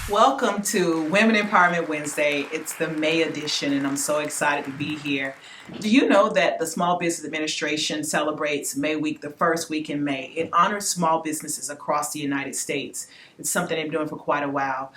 Welcome to Women Empowerment Wednesday. It's the May edition, and I'm so excited to be here. Do you know that the Small Business Administration celebrates May Week the first week in May? It honors small businesses across the United States. It's something they've been doing for quite a while.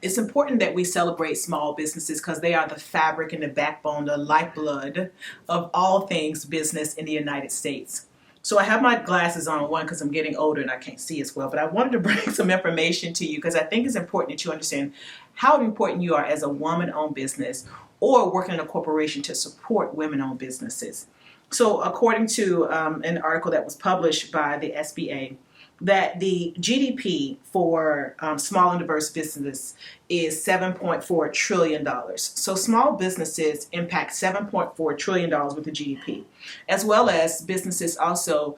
It's important that we celebrate small businesses because they are the fabric and the backbone, the lifeblood of all things business in the United States. So I have my glasses on, one, because I'm getting older and I can't see as well, but I wanted to bring some information to you because I think it's important that you understand how important you are as a woman-owned business or working in a corporation to support women-owned businesses. So according to an article that was published by the SBA, that the GDP for small and diverse businesses is $7.4 trillion. So small businesses impact $7.4 trillion with the GDP, as well as businesses also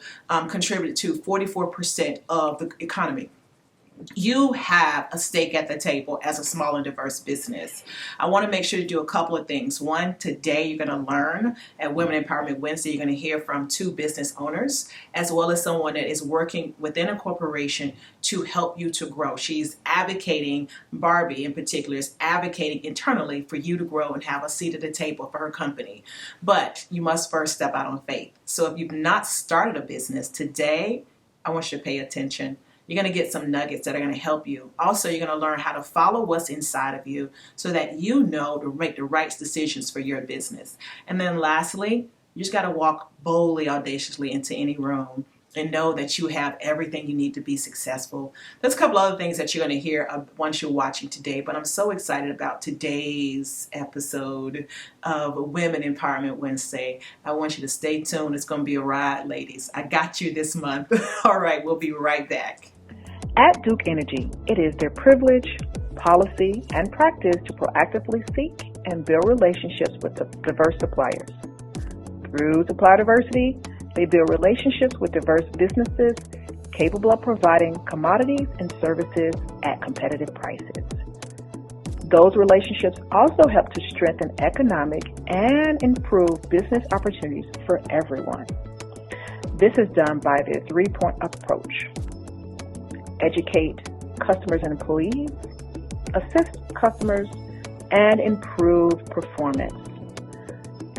contribute to 44% of the economy. You have a stake at the table as a small and diverse business. I want to make sure to do a couple of things. One, today you're going to learn at Women Empowerment Wednesday, you're going to hear from two business owners, as well as someone that is working within a corporation to help you to grow. She's advocating, Barbie in particular, is advocating internally for you to grow and have a seat at the table for her company. But you must first step out on faith. So if you've not started a business today, I want you to pay attention. You're going to get some nuggets that are going to help you. Also, you're going to learn how to follow what's inside of you so that you know to make the right decisions for your business. And then lastly, you just got to walk boldly, audaciously into any room and know that you have everything you need to be successful. There's a couple other things that you're going to hear once you're watching today, but I'm so excited about today's episode of Women Empowerment Wednesday. I want you to stay tuned. It's going to be a ride, ladies. I got you this month. All right, we'll be right back. At Duke Energy, it is their privilege, policy, and practice to proactively seek and build relationships with diverse suppliers. Through supply diversity, they build relationships with diverse businesses capable of providing commodities and services at competitive prices. Those relationships also help to strengthen economic and improve business opportunities for everyone. This is done by their three-point approach. Educate customers and employees, assist customers, and improve performance.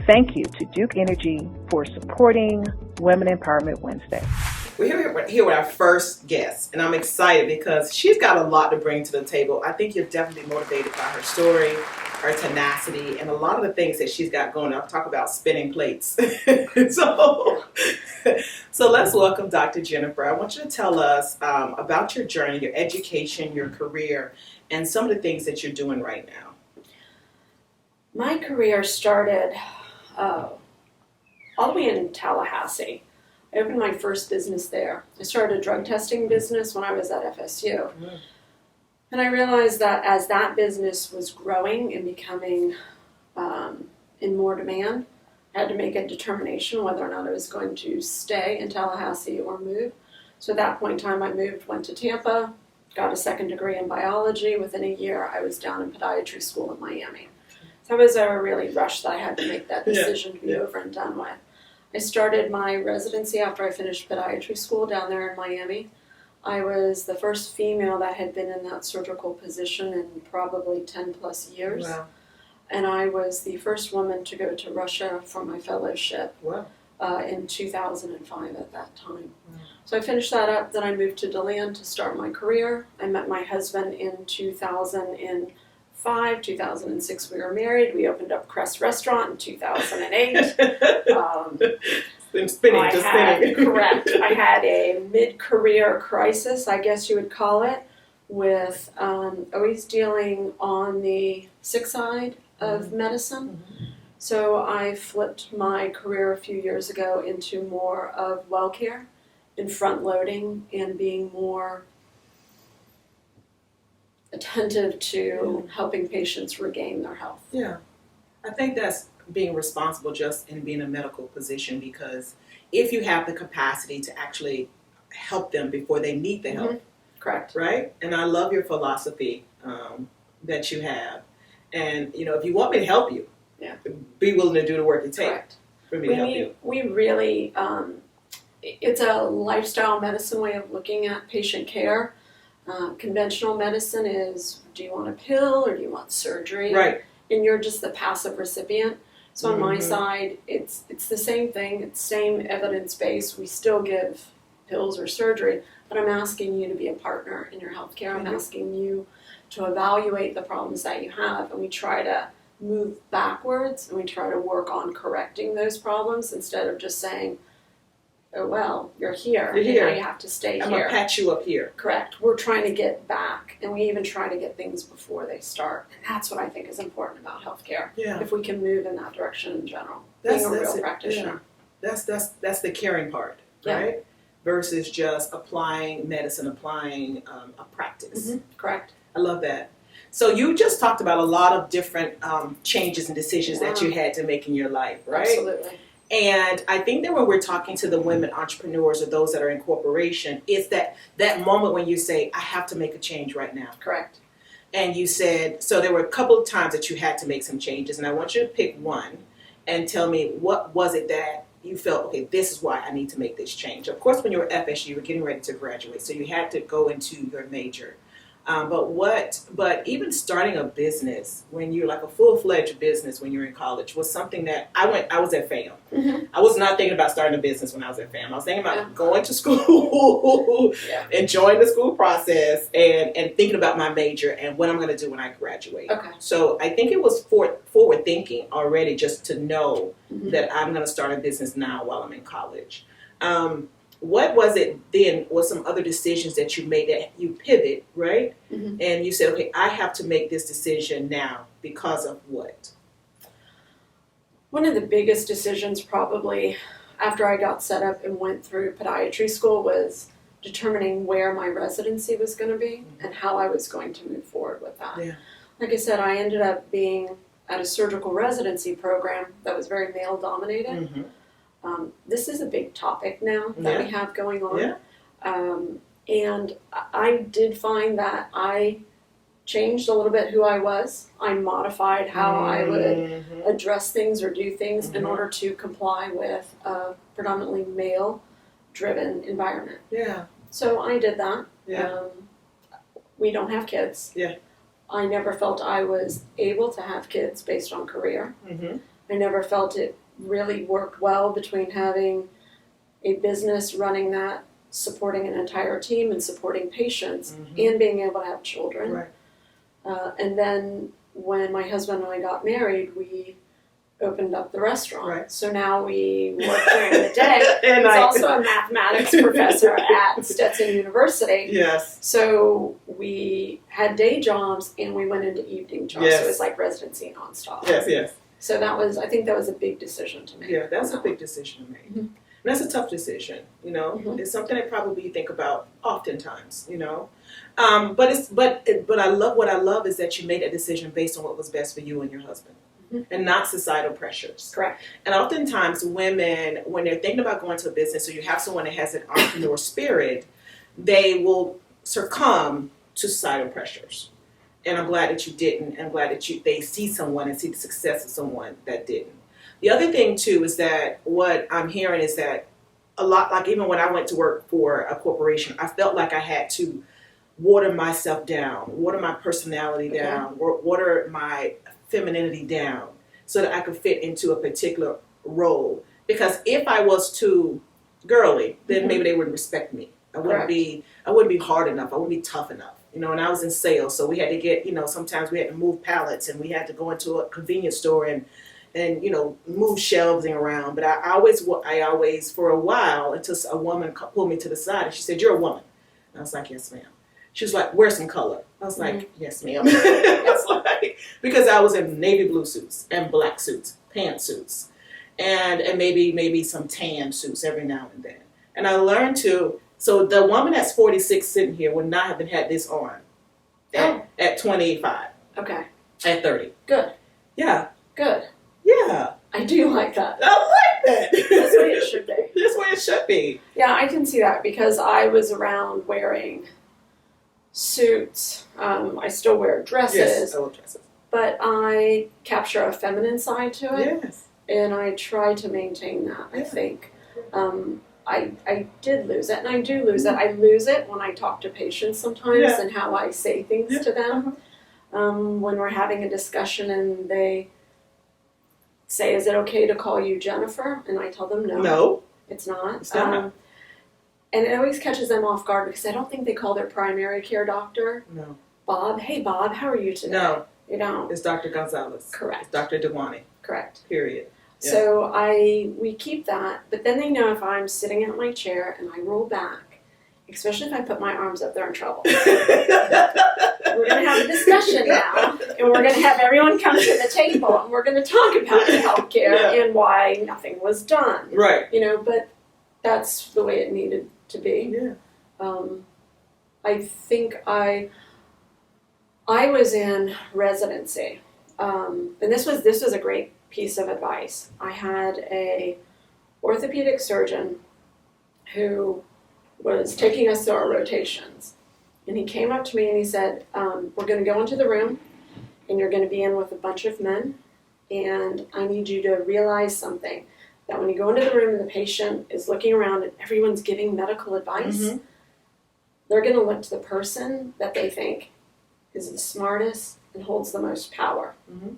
Thank you to Duke Energy for supporting Women Empowerment Wednesday. We're here with our first guest, and I'm excited because she's got a lot to bring to the table. I think you're definitely motivated by her story, her tenacity, and a lot of the things that she's got going on. I'll talk about spinning plates. So let's welcome Dr. Jennifer. I want you to tell us about your journey, your education, your career, and some of the things that you're doing right now. My career started all the way in Tallahassee. I opened my first business there. I started a drug testing business when I was at FSU. Mm. And I realized that as that business was growing and becoming in more demand, I had to make a determination whether or not I was going to stay in Tallahassee or move. So at that point in time, I moved, went to Tampa, got a second degree in biology. Within a year, I was down in podiatry school in Miami. So it was a really rush that I had to make that decision to be over and done with. I started my residency after I finished podiatry school down there in Miami. I was the first female that had been in that surgical position in probably 10 plus years. Wow. And I was the first woman to go to Russia for my fellowship. Wow. In 2005 at that time. Wow. So I finished that up, then I moved to DeLand to start my career. I met my husband in 2005, 2006 we were married. We opened up Crest Restaurant in 2008. Correct. I had a mid-career crisis, I guess you would call it, with always dealing on the sick side of medicine. Mm-hmm. So I flipped my career a few years ago into more of well care and front loading and being more attentive to helping patients regain their health. Yeah, I think that's being responsible just in being a medical position, because if you have the capacity to actually help them before they need the help. Mm-hmm. Correct. Right? And I love your philosophy that you have. And, you know, if you want me to help you, be willing to do the work it takes for me to help you. We really, it's a lifestyle medicine way of looking at patient care. Conventional medicine is, do you want a pill or do you want surgery? Right. And you're just the passive recipient. So on my Mhm. side, it's the same thing. It's same evidence base. We still give pills or surgery, but I'm asking you to be a partner in your healthcare. I'm Mhm. asking you to evaluate the problems that you have, and we try to move backwards and we try to work on correcting those problems instead of just saying, oh well, you're here, You're and here. now you have to stay I'm here. gonna patch you up here. Correct. We're trying to get back, and we even try to get things before they start. And that's what I think is important about healthcare. Yeah. If we can move in that direction in general, That's being a real it. practitioner. Yeah. That's the caring part, Yeah. right? Versus just applying medicine, applying a practice. Mhm. Correct. I love that. So you just talked about a lot of different changes and decisions that Yeah. you had to make in your life, right? Absolutely. And I think that when we're talking to the women entrepreneurs or those that are in corporation, it's that moment when you say, I have to make a change right now. Correct. And you said, so there were a couple of times that you had to make some changes, and I want you to pick one and tell me what was it that you felt, okay, this is why I need to make this change. Of course, when you were FSU, you were getting ready to graduate, so you had to go into your major. But even starting a business when you're like a full-fledged business when you're in college was something that I was at FAM. Mhm. I was not thinking about starting a business when I was at FAM. I was thinking about going to school, Yeah. enjoying the school process, and thinking about my major and what I'm going to do when I graduate. Okay. So I think it was forward thinking already just to know Mhm. that I'm going to start a business now while I'm in college. What was it then, or some other decisions that you made that you pivot, right? Mhm. And you said, okay, I have to make this decision now because of what? One of the biggest decisions probably after I got set up and went through podiatry school was determining where my residency was going to be and how I was going to move forward with that. Yeah. Like I said, I ended up being at a surgical residency program that was very male dominated. Mm-hmm. This is a big topic now that we have going on. Yeah. And I did find that I changed a little bit who I was. I modified how I would Mm-hmm. address things or do things in Mhm. order to comply with a predominantly male-driven environment. Yeah. So I did that. Yeah. We don't have kids. Yeah. I never felt I was able to have kids based on career. Mm-hmm. I never felt it really worked well between having a business running that, supporting an entire team and supporting patients, Mhm. and being able to have children. Right. And then when my husband and I got married, we opened up the restaurant. Right. So now we work during the day. And He's I- also a mathematics professor at Stetson University. Yes. So we had day jobs and we went into evening jobs. Yes. So it was like residency nonstop. Yes. Yes. So I think that was a big decision to make. Yeah, that's a big decision to make. Mhm. And that's a tough decision, you know. Mhm. It's something I probably think about oftentimes, you know. But I love what I love is that you made that decision based on what was best for you and your husband, Mhm. and not societal pressures. Correct. And oftentimes women, when they're thinking about going to a business, or you have someone that has an entrepreneur spirit, they will succumb to societal pressures. And I'm glad that you didn't. I'm glad that they see someone and see the success of someone that didn't. The other thing too is that what I'm hearing is that a lot, like even when I went to work for a corporation, I felt like I had to water myself down, water my personality Okay. down, water my femininity down, so that I could fit into a particular role. Because if I was too girly, then Mhm. maybe they wouldn't respect me. I wouldn't Correct. be hard enough. I wouldn't be tough enough. You know, and I was in sales, so we had to get, sometimes we had to move pallets and we had to go into a convenience store and move shelving around. But I always, for a while, until a woman pulled me to the side and she said, "You're a woman." And I was like, "Yes, ma'am." She was like, "Wear some color." I was like, "Yes, ma'am." I was like, because I was in navy blue suits and black suits, pantsuits, and maybe some tan suits every now and then. And I learned to. So the woman that's 46 sitting here would not have had this on at 25, Okay. at 30. Good. Yeah, Good. yeah. I do like that. I like that. That's the way it should be. That's the way it should be. Yeah, I can see that because I was around wearing suits. I still wear dresses, Yes, I love dresses. but I capture a feminine side to it, Yes. and I try to maintain that. I Yeah. think I did lose it, and I do lose it. I lose it when I talk to patients sometimes Yeah. and how I say things Yeah. to them. When we're having a discussion and they say, "Is it okay to call you Jennifer?" And I tell them, No. it's not. It's not. And it always catches them off guard because I don't think they call their primary care doctor No. Bob. Hey, Bob, how are you today? No. You don't. It's Dr. Gonzalez. Correct. It's Dr. Dewani. Correct. Period. Yeah. So we keep that, but then they know if I'm sitting at my chair and I roll back, especially if I put my arms up, they're in trouble. We're going to have a discussion now, and we're going to have everyone come to the table, and we're going to talk about the healthcare and why nothing was done. Right. But that's the way it needed to be. Yeah. I think I was in residency, and this was a great piece of advice. I had a orthopedic surgeon who was taking us through our rotations, and he came up to me and he said, "We're going to go into the room, and you're going to be in with a bunch of men, and I need you to realize something, that when you go into the room and the patient is looking around and everyone's giving medical advice, Mhm. they're going to look to the person that they think is the smartest and holds the most power. Mhm.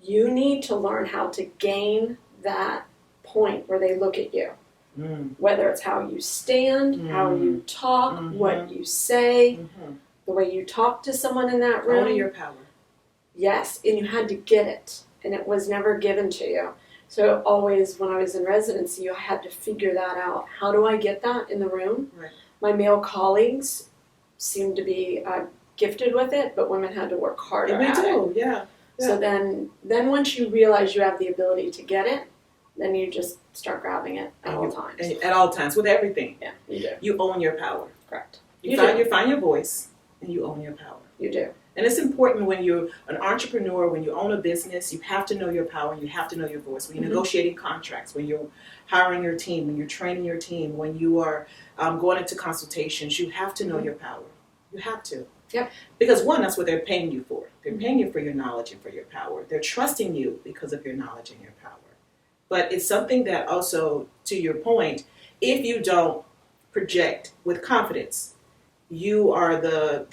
You need to learn how to gain that point where they look at you, Mm. whether it's how you stand, how you talk, Mhm. what you say, Mhm. the way you talk to someone in that room. Owning your power. Yes, and you had to get it, and it was never given to you. So always, when I was in residency, I had to figure that out. How do I get that in the room? Right. My male colleagues seemed to be gifted with it, but women had to work harder We at it. do. Yeah. So then once you realize you have the ability to get it, then you just start grabbing it at all times. And at all times with everything. Yeah, you do. You own your power. Correct. You find your voice and you own your power. You do. And it's important when you're an entrepreneur, when you own a business, you have to know your power, you have to know your voice. When you're negotiating contracts, when you're hiring your team, when you're training your team, when you are going into consultations, you have to know your power. You have to. Yep. Because one, that's what they're paying you for. They're paying you for your knowledge and for your power. They're trusting you because of your knowledge and your power. But it's something that also, to your point, if you don't project with confidence, you are the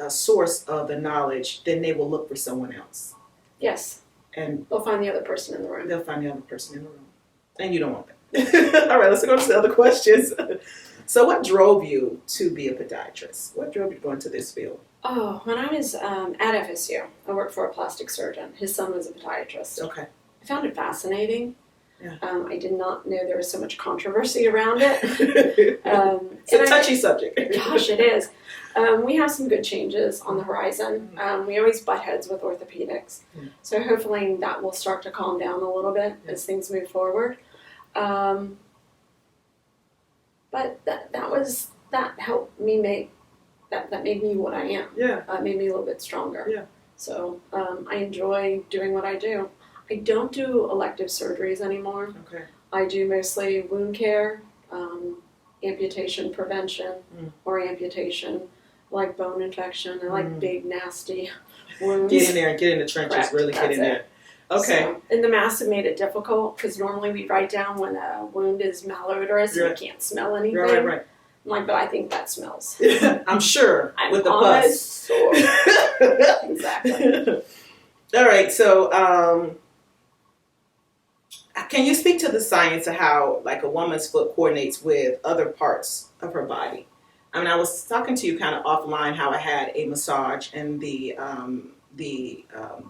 source of the knowledge, then they will look for someone else. Yes. And They'll find the other person in the room. they'll find the other person in the room. And you don't want that. All right, let's go to the other questions. So what drove you to be a podiatrist? What drove you to go into this field? Oh, when I was at FSU, I worked for a plastic surgeon. His son was a podiatrist. Okay. I found it fascinating. Yeah. I did not know there was so much controversy around it. It's a touchy subject. Gosh, it is. We have some good changes on the horizon. We always butt heads with orthopedics. So hopefully that will start to calm down a little bit as things move forward. But that helped me make, that made me what I am. Yeah. Made me a little bit stronger. Yeah. So I enjoy doing what I do. I don't do elective surgeries anymore. Okay. I do mostly wound care, amputation prevention, or amputation, like bone infection. I like big, nasty wounds. Get in there and get in the trenches. Correct. Really get That's in there. Okay. So, and the masks have made it difficult because normally we write down when a wound is malodorous and Right. you can't smell anything. Right. I'm like, but I think that smells. I'm sure I'm with the almost pus. sore. Exactly. All right. So, can you speak to the science of how, like, a woman's foot coordinates with other parts of her body? I mean, I was talking to you kind of offline how I had a massage, and the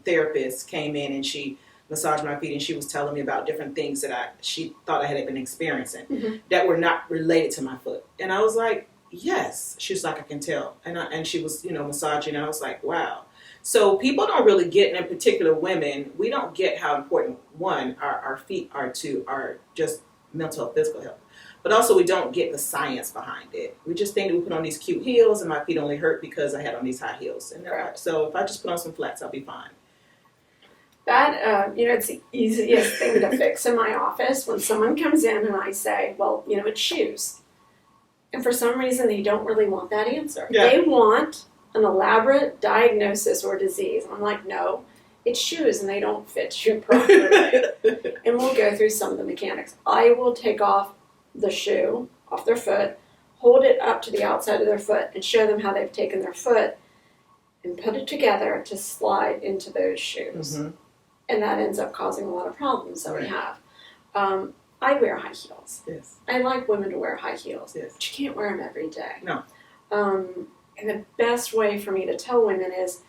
therapist came in and she massaged my feet, and she was telling me about different things that she thought I had been experiencing that were not related to my foot. And I was like, yes. She was like, I can tell. And she was, massaging, and I was like, wow. So people don't really get, and in particular women, we don't get how important, one, our feet are to our just mental and physical health. But also we don't get the science behind it. We just think that we put on these cute heels and my feet only hurt because I had on these high heels. And so if I just put on some flats, I'll be fine. That, it's the easiest thing to fix in my office when someone comes in and I say, well, it's shoes. And for some reason, they don't really want that answer. Yeah. They want an elaborate diagnosis or disease. And I'm like, no, it's shoes and they don't fit you properly. And we'll go through some of the mechanics. I will take off the shoe off their foot, hold it up to the outside of their foot, and show them how they've taken their foot and put it together to slide into those shoes. Mm-hmm. And that ends up causing a lot of problems that we Right. have. I wear high heels. Yes. I like women to wear high heels, Yes. but you can't wear them every day. No. And the best way for me to tell women is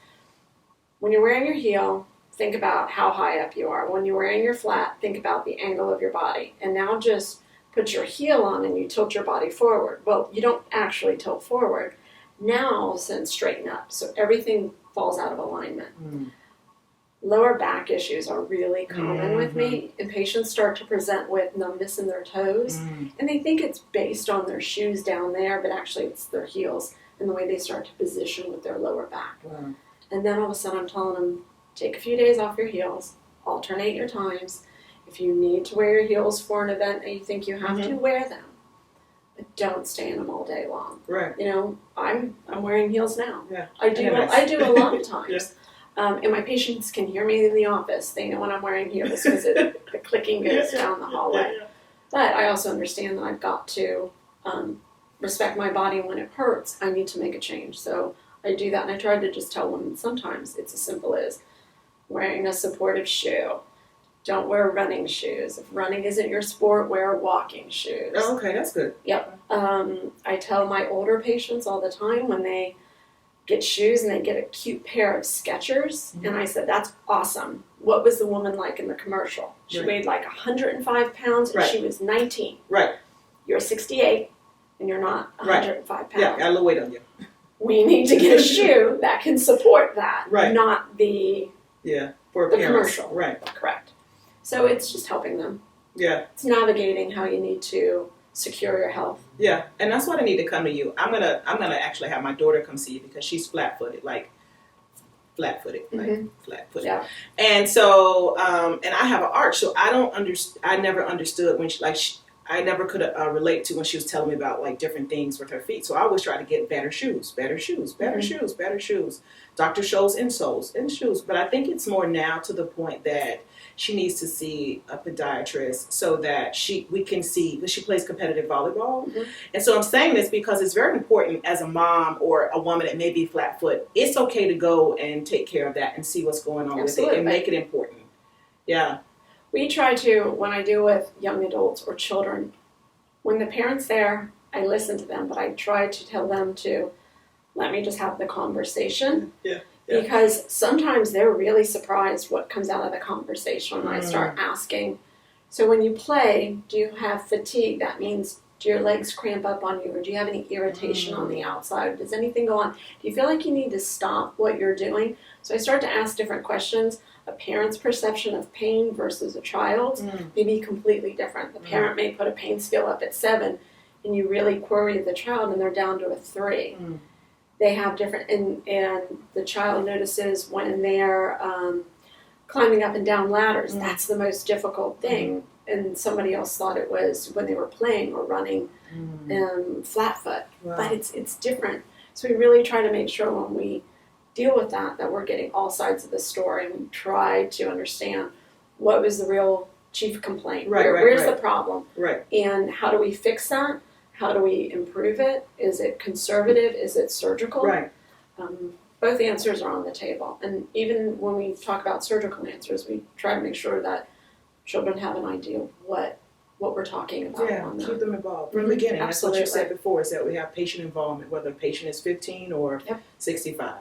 when you're wearing your heel, think about how high up you are. When you're wearing your flat, think about the angle of your body. And now just put your heel on and you tilt your body forward. Well, you don't actually tilt forward. Now all of a sudden straighten up. So everything falls out of alignment. Mm. Lower back issues are really common with me, and patients start to present with numbness in their toes, Mm. and they think it's based on their shoes down there, but actually it's their heels and the way they start to position with their lower back. Wow. And then all of a sudden I'm telling them, take a few days off your heels, alternate your times. If you need to wear your heels for an event and you think you have to, wear them. But don't stay in them all day long. Right. You know, I'm wearing heels now. Yeah. I do Yeah, nice. I do a lot of times. Yes. And my patients can hear me in the office. They know when I'm wearing heels because the clicking goes down the hallway. Yeah. But I also understand that I've got to respect my body. When it hurts, I need to make a change. So I do that, and I try to just tell women sometimes it's as simple as wearing a supportive shoe. Don't wear running shoes. If running isn't your sport, wear walking shoes. Oh, okay, that's good. Yep. I tell my older patients all the time when they get shoes and they get a cute pair of Skechers, and I said, that's awesome. What was the woman like in the commercial? She Right. weighed like 105 pounds and Right. she was 19. Right. You're 68 and you're not Right. 105 Yeah, pounds. got a little weight on you. We need to get a shoe that can support that, Right. not the Yeah. For The appearance. commercial. Right. correct. So it's just helping them. Yeah. It's navigating how you need to secure your health. Yeah. And that's why they need to come to you. I'm gonna actually have my daughter come see you because she's flat footed. Mhm. Flat-footed. Yeah. And so, and I have an arch, so I never understood when I never could relate to when she was telling me about like different things with her feet. So I always try to get better shoes. Dr. Scholl's insoles in shoes. But I think it's more now to the point that she needs to see a podiatrist so that we can see, because she plays competitive volleyball. Mhm. And so I'm saying this because it's very important as a mom or a woman that may be flat foot. It's okay to go and take care of that and see what's going on with it Absolutely. and make it important. Yeah. We try to, when I deal with young adults or children, when the parent's there, I listen to them, but I try to tell them to let me just have the conversation. Yeah. Because sometimes they're really surprised what comes out of the conversation when I start asking. So when you play, do you have fatigue? That means, do your legs cramp up on you, or do you have any irritation on the outside? Does anything go on? Do you feel like you need to stop what you're doing? So I start to ask different questions. A parent's perception of pain versus a child's may be completely different. The parent may put a pain scale up at 7, and you really query the child, and they're down to a 3. They have different, and the child notices when they're climbing up and down ladders. That's the most difficult thing. And somebody else thought it was when they were playing or running flat foot. Wow. But it's different. So we really try to make sure when we deal with that we're getting all sides of the story, and we try to understand what was the real chief complaint. Where's the problem? Right. And how do we fix that? How do we improve it? Is it conservative? Is it surgical? Right. Both answers are on the table. And even when we talk about surgical answers, we try to make sure that children have an idea of what we're talking about Yeah, on keep that. them involved from the beginning. That's what you Absolutely. said before, is that we have patient involvement, whether the patient is 15 or Yep. 65.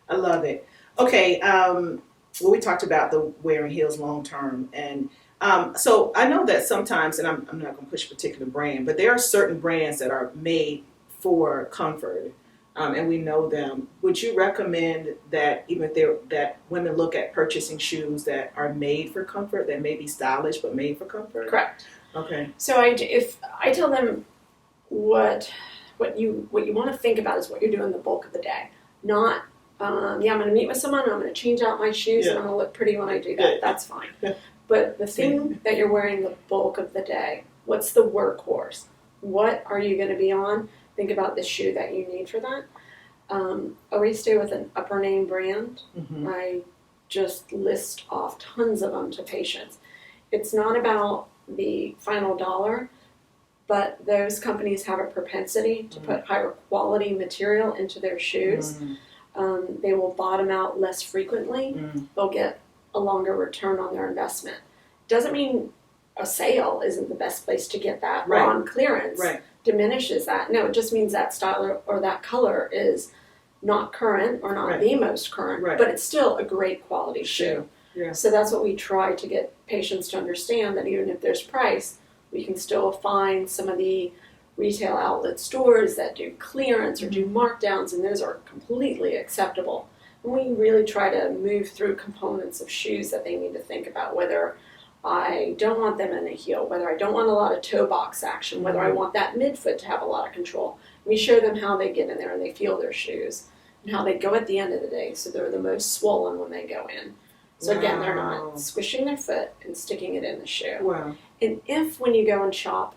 I love it. Okay, well, we talked about the wearing heels long term, and so I know that sometimes, and I'm not going to push a particular brand, but there are certain brands that are made for comfort, and we know them. Would you recommend that even if that women look at purchasing shoes that are made for comfort, that may be stylish but made for comfort? Correct. Okay. So if I tell them what you want to think about is what you're doing the bulk of the day, not I'm going to meet with someone, I'm going to change out my shoes, and I'm going to look pretty when I do that. Yeah. That's fine. But the thing that you're wearing the bulk of the day, what's the workhorse? What are you going to be on? Think about the shoe that you need for that. Always stay with an upper name brand. Mm-hmm. I just list off tons of them to patients. It's not about the final dollar. but those companies have a propensity to put higher quality material into their shoes. They will bottom out less frequently. They'll get a longer return on their investment. Doesn't mean a sale isn't the best place to get that, or on clearance diminishes that. No, it just means that style or that color is not current or not the most current, but it's still a great quality shoe. So that's what we try to get patients to understand, that even if there's price, we can still find some of the retail outlet stores that do clearance or do markdowns, and those are completely acceptable. And we really try to move through components of shoes that they need to think about, whether I don't want them in a heel, whether I don't want a lot of toe box action, whether I want that midfoot to have a lot of control. We show them how they get in there and they feel their shoes, and how they go at the end of the day, so they're the most swollen when they go in. So again, they're not squishing their foot and sticking it in the shoe. And if, when you go and shop,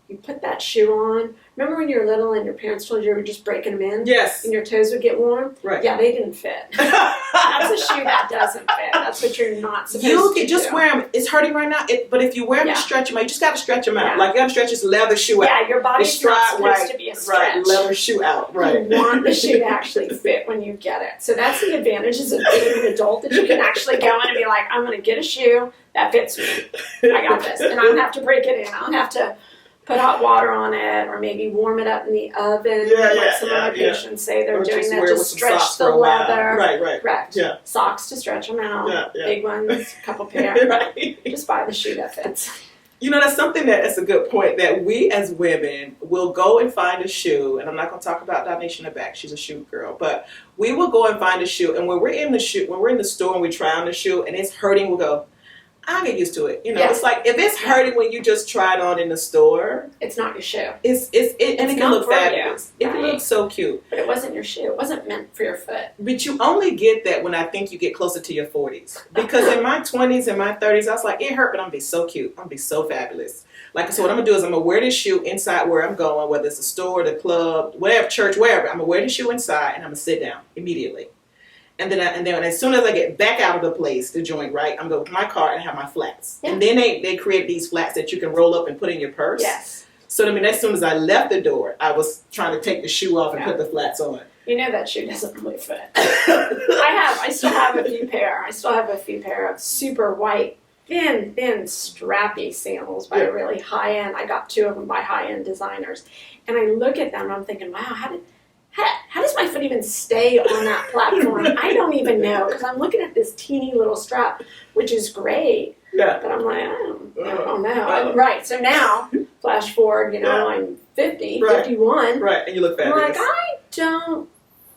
you put that shoe on. Remember when you were little and your parents told you were just breaking them in? Yes. And your toes would get warm? Yeah, they didn't fit. That's a shoe that doesn't fit. That's what you're not supposed to do. You can just wear them. It's hurting right now, but if you wear them, stretch them out. You just got to stretch them out. Like you got to stretch this leather shoe out. Yeah, your body's not supposed to be a stretch. Leather shoe out. You want the shoe to actually fit when you get it. So that's the advantages of being an adult, that you can actually go in and be like, I'm going to get a shoe that fits me. I got this. And I don't have to break it in. I don't have to put hot water on it, or maybe warm it up in the oven, like some of my patients say they're doing that, just stretch the leather. Correct. Socks to stretch them out, big ones, a couple pair. Just buy the shoe that fits. You know, that's a good point, that we as women will go and find a shoe, and I'm not going to talk about Donisha in the back, she's a shoe girl, but we will go and find a shoe, and when we're in the store and we try on the shoe and it's hurting, we'll go, I'll get used to it. You know, it's like, if it's hurting when you just tried on in the store, it's not your shoe. And it can look fabulous. It can look so cute. But it wasn't your shoe. It wasn't meant for your foot. But you only get that when I think you get closer to your 40s. Because in my 20s and my 30s, I was like, it hurt, but I'm going to be so cute. I'm going to be so fabulous. Like, so what I'm going to do is I'm going to wear this shoe inside where I'm going, whether it's the store, the club, whatever, church, wherever. I'm going to wear the shoe inside, and I'm going to sit down immediately. And then as soon as I get back out of the place, the joint, right, I'm going to my car and have my flats. And then they create these flats that you can roll up and put in your purse. So as soon as I left the door, I was trying to take the shoe off and put the flats on. You know that shoe doesn't really fit. I still have a few pair. I still have a few pair of super white, thin, strappy sandals by a really high-end. I got 2 of them by high-end designers. And I look at them and I'm thinking, wow, how does my foot even stay on that platform? I don't even know, because I'm looking at this teeny little strap, which is great. But I'm like, I don't know. Right. So now, flash forward, I'm 50, 51. Right. And you look fabulous. I'm like, I don't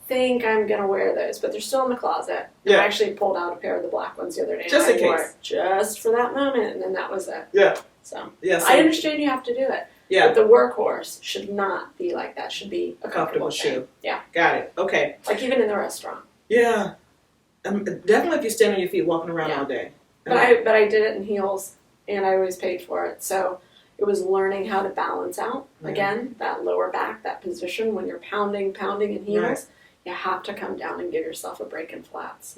think I'm going to wear those, but they're still in the closet. I actually pulled out a pair of the black ones the other day. Just in case. Wore it just for that moment, and then that was it. So I understand you have to do it. But the workhorse should not be like that. Should be a comfortable shoe. Got it. Okay. Like even in the restaurant. Definitely if you stand on your feet walking around all day. But I did it in heels, and I always paid for it. So it was learning how to balance out, again, that lower back, that position. When you're pounding in heels, you have to come down and give yourself a break in flats.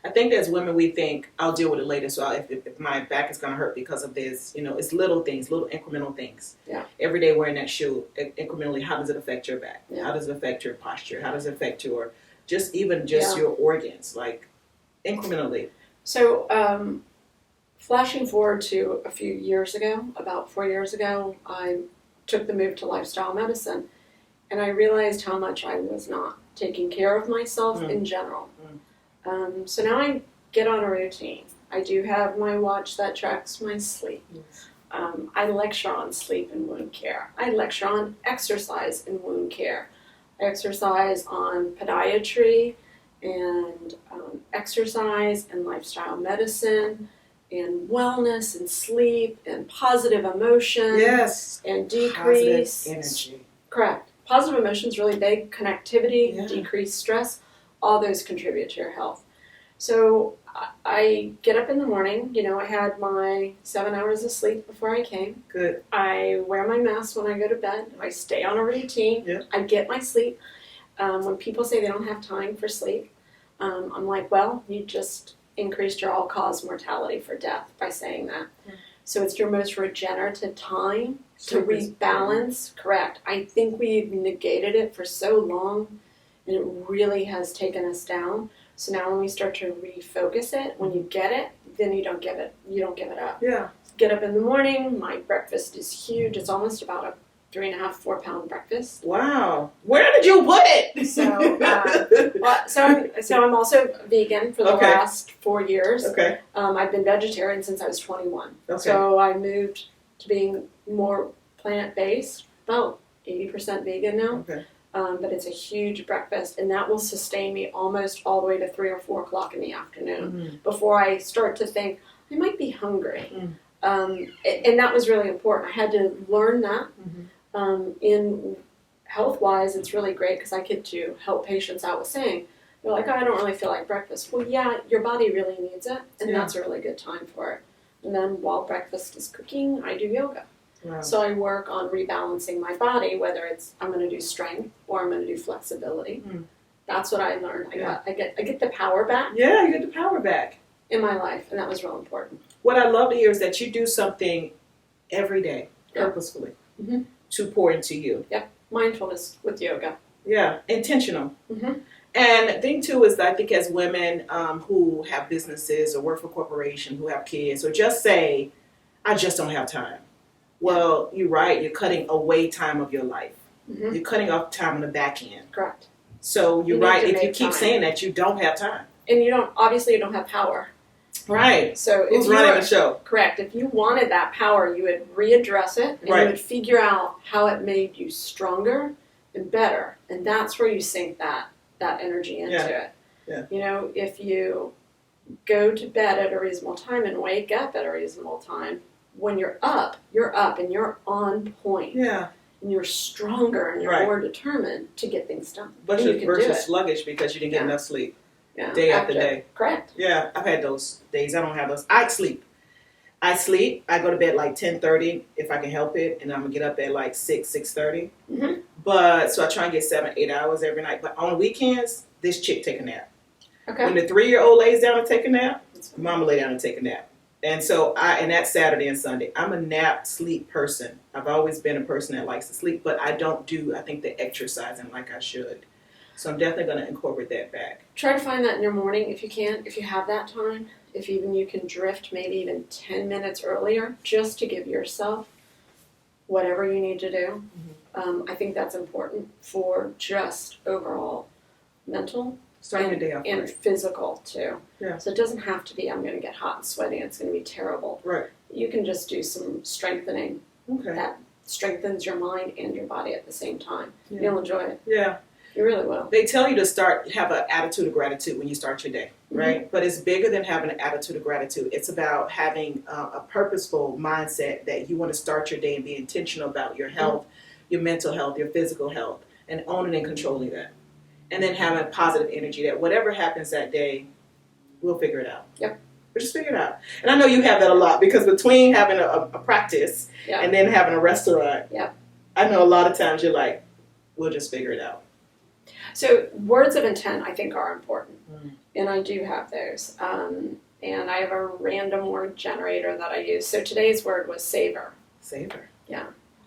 I think as women, we think, I'll deal with it later, so if my back is going to hurt because of this, it's little things, little incremental things. Every day wearing that shoe, incrementally, how does it affect your back? How does it affect your posture? How does it affect your, your organs, like, incrementally? So, flashing forward to a few years ago, about 4 years ago, I took the move to lifestyle medicine, and I realized how much I was not taking care of myself in general. So now I get on a routine. I do have my watch that tracks my sleep. I lecture on sleep and wound care. I lecture on exercise and wound care. I exercise on podiatry and exercise and lifestyle medicine and wellness and sleep and positive emotion. And decrease. Positive energy. Correct. Positive emotions really big. Connectivity, decreased stress. All those contribute to your health. So I get up in the morning, I had my 7 hours of sleep before I came. Good. I wear my mask when I go to bed. I stay on a routine. I get my sleep. When people say they don't have time for sleep, I'm like, well, you just increased your all-cause mortality for death by saying that. So it's your most regenerative time to Sleep is rebalance. Correct. I think we've negated it for so long, and it really has taken us down. So now when we start to refocus it, when you get it, then you don't give it up. Yeah. Get up in the morning, my breakfast is huge. It's almost about a 3.5-4 pound breakfast. Wow. Where did you put it? So I'm also vegan for the Okay. last 4 years. Okay. I've been vegetarian since I was 21. Okay. So I moved to being more plant-based, about 80% vegan now. Okay. But it's a huge breakfast, and that will sustain me almost all the way to 3 or 4 o'clock in the afternoon before I start to think I might be hungry. And that was really important. I had to learn that. In health-wise, it's really great because I get to help patients out with saying, they're like, oh, I don't really feel like breakfast. Well, yeah, your body really needs it, and Yeah. that's a really good time for it. And then while breakfast is cooking, I do yoga. Wow. So I work on rebalancing my body, whether it's I'm going to do strength or I'm going to do flexibility. That's what I learned. I get the power back Yeah, you get the power back. in my life, and that was real important. What I love to hear is that you do something every day, Yeah. purposefully, Mhm. to pour into you. Mindfulness with yoga. Yeah, intentional. Mhm. And the thing too is that I think as women who have businesses or work for corporation, who have kids, or just say, I just don't have time. Well, you're right. You're cutting away time of your life. Mhm. You're cutting off time on the back end. Correct. So you're You need right. to If you make keep time. saying that, you don't have time. And you don't have power. Right. So Who's if you running were, the show? correct, if you wanted that power, you would readdress it and Right. you would figure out how it made you stronger and better. And that's where you sink that energy into it. Yeah. You know, if you go to bed at a reasonable time and wake up at a reasonable time, when you're up and you're on point. Yeah. And you're stronger and you're Right. more determined to get things done. But and you you're can do versus it. sluggish because you didn't get Yeah. enough sleep. Yeah. day after day. Correct. Yeah, I've had those days. I don't have those. I sleep. I go to bed like 10:30 if I can help it, and I'm gonna get up at like 6:30. Mhm. But so I try and get 7-8 hours every night. But on weekends, this chick take a nap. Okay. When the 3-year-old lays down and take a nap, Mama lay down and take a nap. And so and that's Saturday and Sunday. I'm a nap sleep person. I've always been a person that likes to sleep, but I don't do, I think, the exercising like I should. So I'm definitely going to incorporate that back. Try to find that in your morning if you can, if you have that time. If even you can drift maybe even 10 minutes earlier, just to give yourself whatever you need to do. I think that's important for just overall mental Starting the day off and right. physical too. Yeah. So it doesn't have to be I'm going to get hot and sweaty and it's going to be terrible. Right. You can just do some strengthening Okay. that strengthens your mind and your body at the same time. Yeah. You'll enjoy it. Yeah. You really will. They tell you to have an attitude of gratitude when you start your day, right? But it's bigger than having an attitude of gratitude. It's about having a purposeful mindset that you want to start your day and be intentional about your health, your mental health, your physical health, and owning and controlling that. And then having positive energy that whatever happens that day, we'll figure it out. Yep. We'll just figure it out. And I know you have that a lot because between having a practice Yeah. and then having a restaurant, Yep. I know a lot of times you're like, we'll just figure it out. So words of intent, I think, are important, Mm. and I do have those. And I have a random word generator that I use. So today's word was savor. Savor.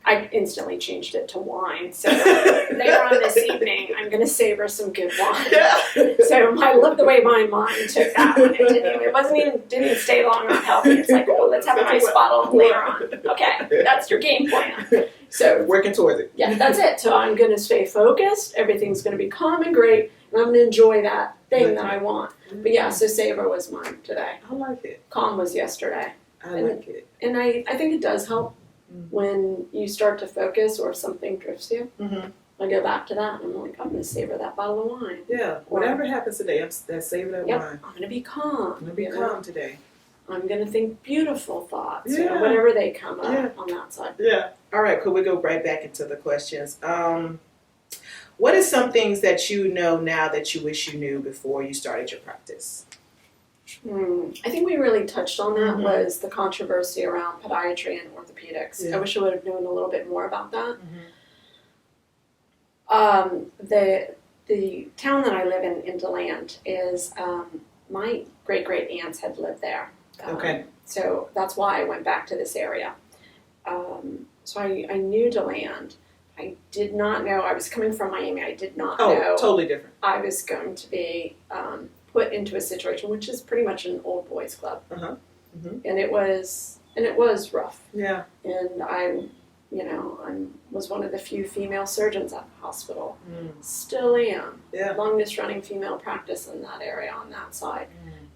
I instantly changed it to wine. So later on this evening, I'm going to savor some good wine. Yeah. So I love the way my mind took that one. Didn't even stay long on healthy. It's like, oh, let's have a nice bottle later on. Okay, that's your game plan. So Working towards it. yeah, that's it. So I'm going to stay focused. Everything's going to be calm and great. And I'm going to enjoy that thing that I want. But yeah, so savor was mine today. I like it. Calm was yesterday. I like it. And I think it does help Mm. when you start to focus or if something drifts you. Mm-hmm. I go back to that and I'm like, I'm going to savor that bottle of wine. Yeah. Whatever happens today, I'm savor that Yep. wine. I'm going to be calm. I'm gonna be you know? calm today. I'm going to think beautiful thoughts. You Yeah. know, whatever they come up Yeah. on that side. Yeah. All right. Could we go right back into the questions? What is some things that you know now that you wish you knew before you started your practice? I think we really touched on that Mhm. was the controversy around podiatry and orthopedics. Yeah. I wish I would have known a little bit more about that. The town that I live in DeLand, is my great aunts had lived there, Okay. So that's why I went back to this area. So I knew DeLand. I did not know, I was coming from Miami, I did not know Totally different. I was going to be put into a situation which is pretty much an old boys club. Uh-huh. Mm-hmm. And it was rough. Yeah. And I was one of the few female surgeons at the hospital. Still am. Yeah. Longest running female practice in that area on that side.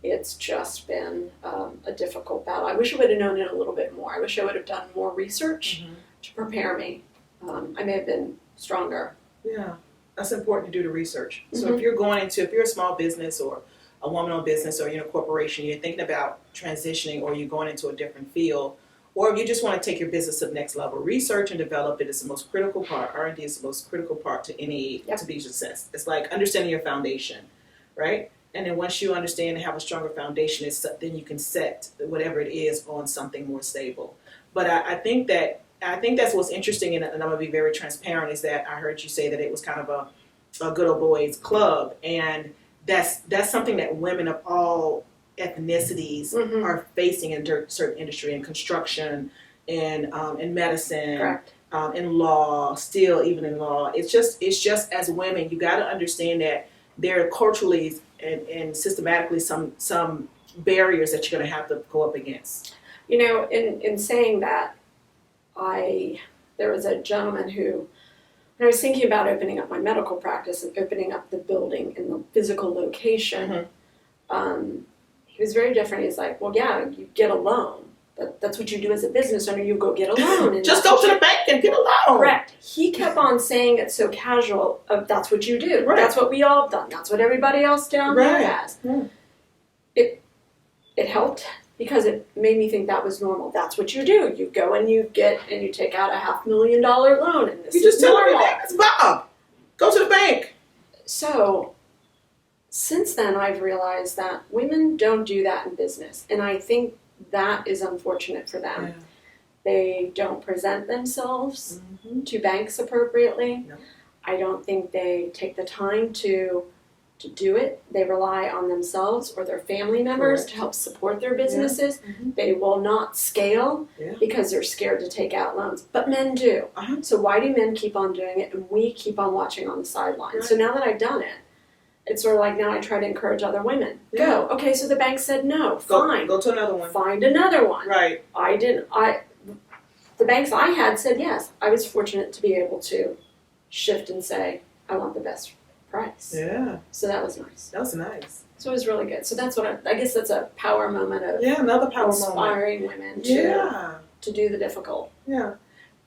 It's just been a difficult battle. I wish I would have known it a little bit more. I wish I would have done more research to prepare me. I may have been stronger. Yeah, that's important to do the research. So if you're a small business or a woman-owned business or you're in a corporation, you're thinking about transitioning or you're going into a different field, or if you just want to take your business to the next level, research and develop it is the most critical part. R&D is the most critical part to to be success. It's like understanding your foundation, right? And then once you understand and have a stronger foundation, then you can set whatever it is on something more stable. But I think that's what's interesting, and I'm going to be very transparent, is that I heard you say that it was kind of a good old boys club, and that's something that women of all ethnicities are facing in certain industry, in construction, in medicine, Correct. In law, still even in law. It's just as women, you got to understand that there are culturally and systematically some barriers that you're going to have to go up against. In saying that, there was a gentleman who, when I was thinking about opening up my medical practice and opening up the building in the physical location, he was very different. He's like, well, yeah, you get a loan. That's what you do as a business owner. You go get a loan. And just go to the bank and get a loan. Correct. He kept on saying it so casual of that's what you do. Right. That's what we all have done. That's what everybody else down there has. Yeah. It helped because it made me think that was normal. That's what you do. You go and you take out a $500,000 loan, and this You just is tell normal. me, it's Bob. Go to the bank. So, since then, I've realized that women don't do that in business, and I think that is unfortunate for them. Yeah. They don't present themselves to banks appropriately. No. I don't think they take the time to do it. They rely on themselves or their family members Correct. to help support their businesses. Mhm. They will not scale Yeah. because they're scared to take out loans. But men do. So why do men keep on doing it and we keep on watching on the sidelines? Right. So now that I've done it, it's sort of like now I try to encourage other women. Yeah. Go. Okay, so the bank said no. Fine. Go to another one. Find another one. Right. The banks I had said yes. I was fortunate to be able to shift and say, I want the best price. Yeah. So that was nice. That was nice. So it was really good. So that's what I guess that's a power moment of Yeah, another power moment. inspiring women Yeah. to do the difficult. Yeah.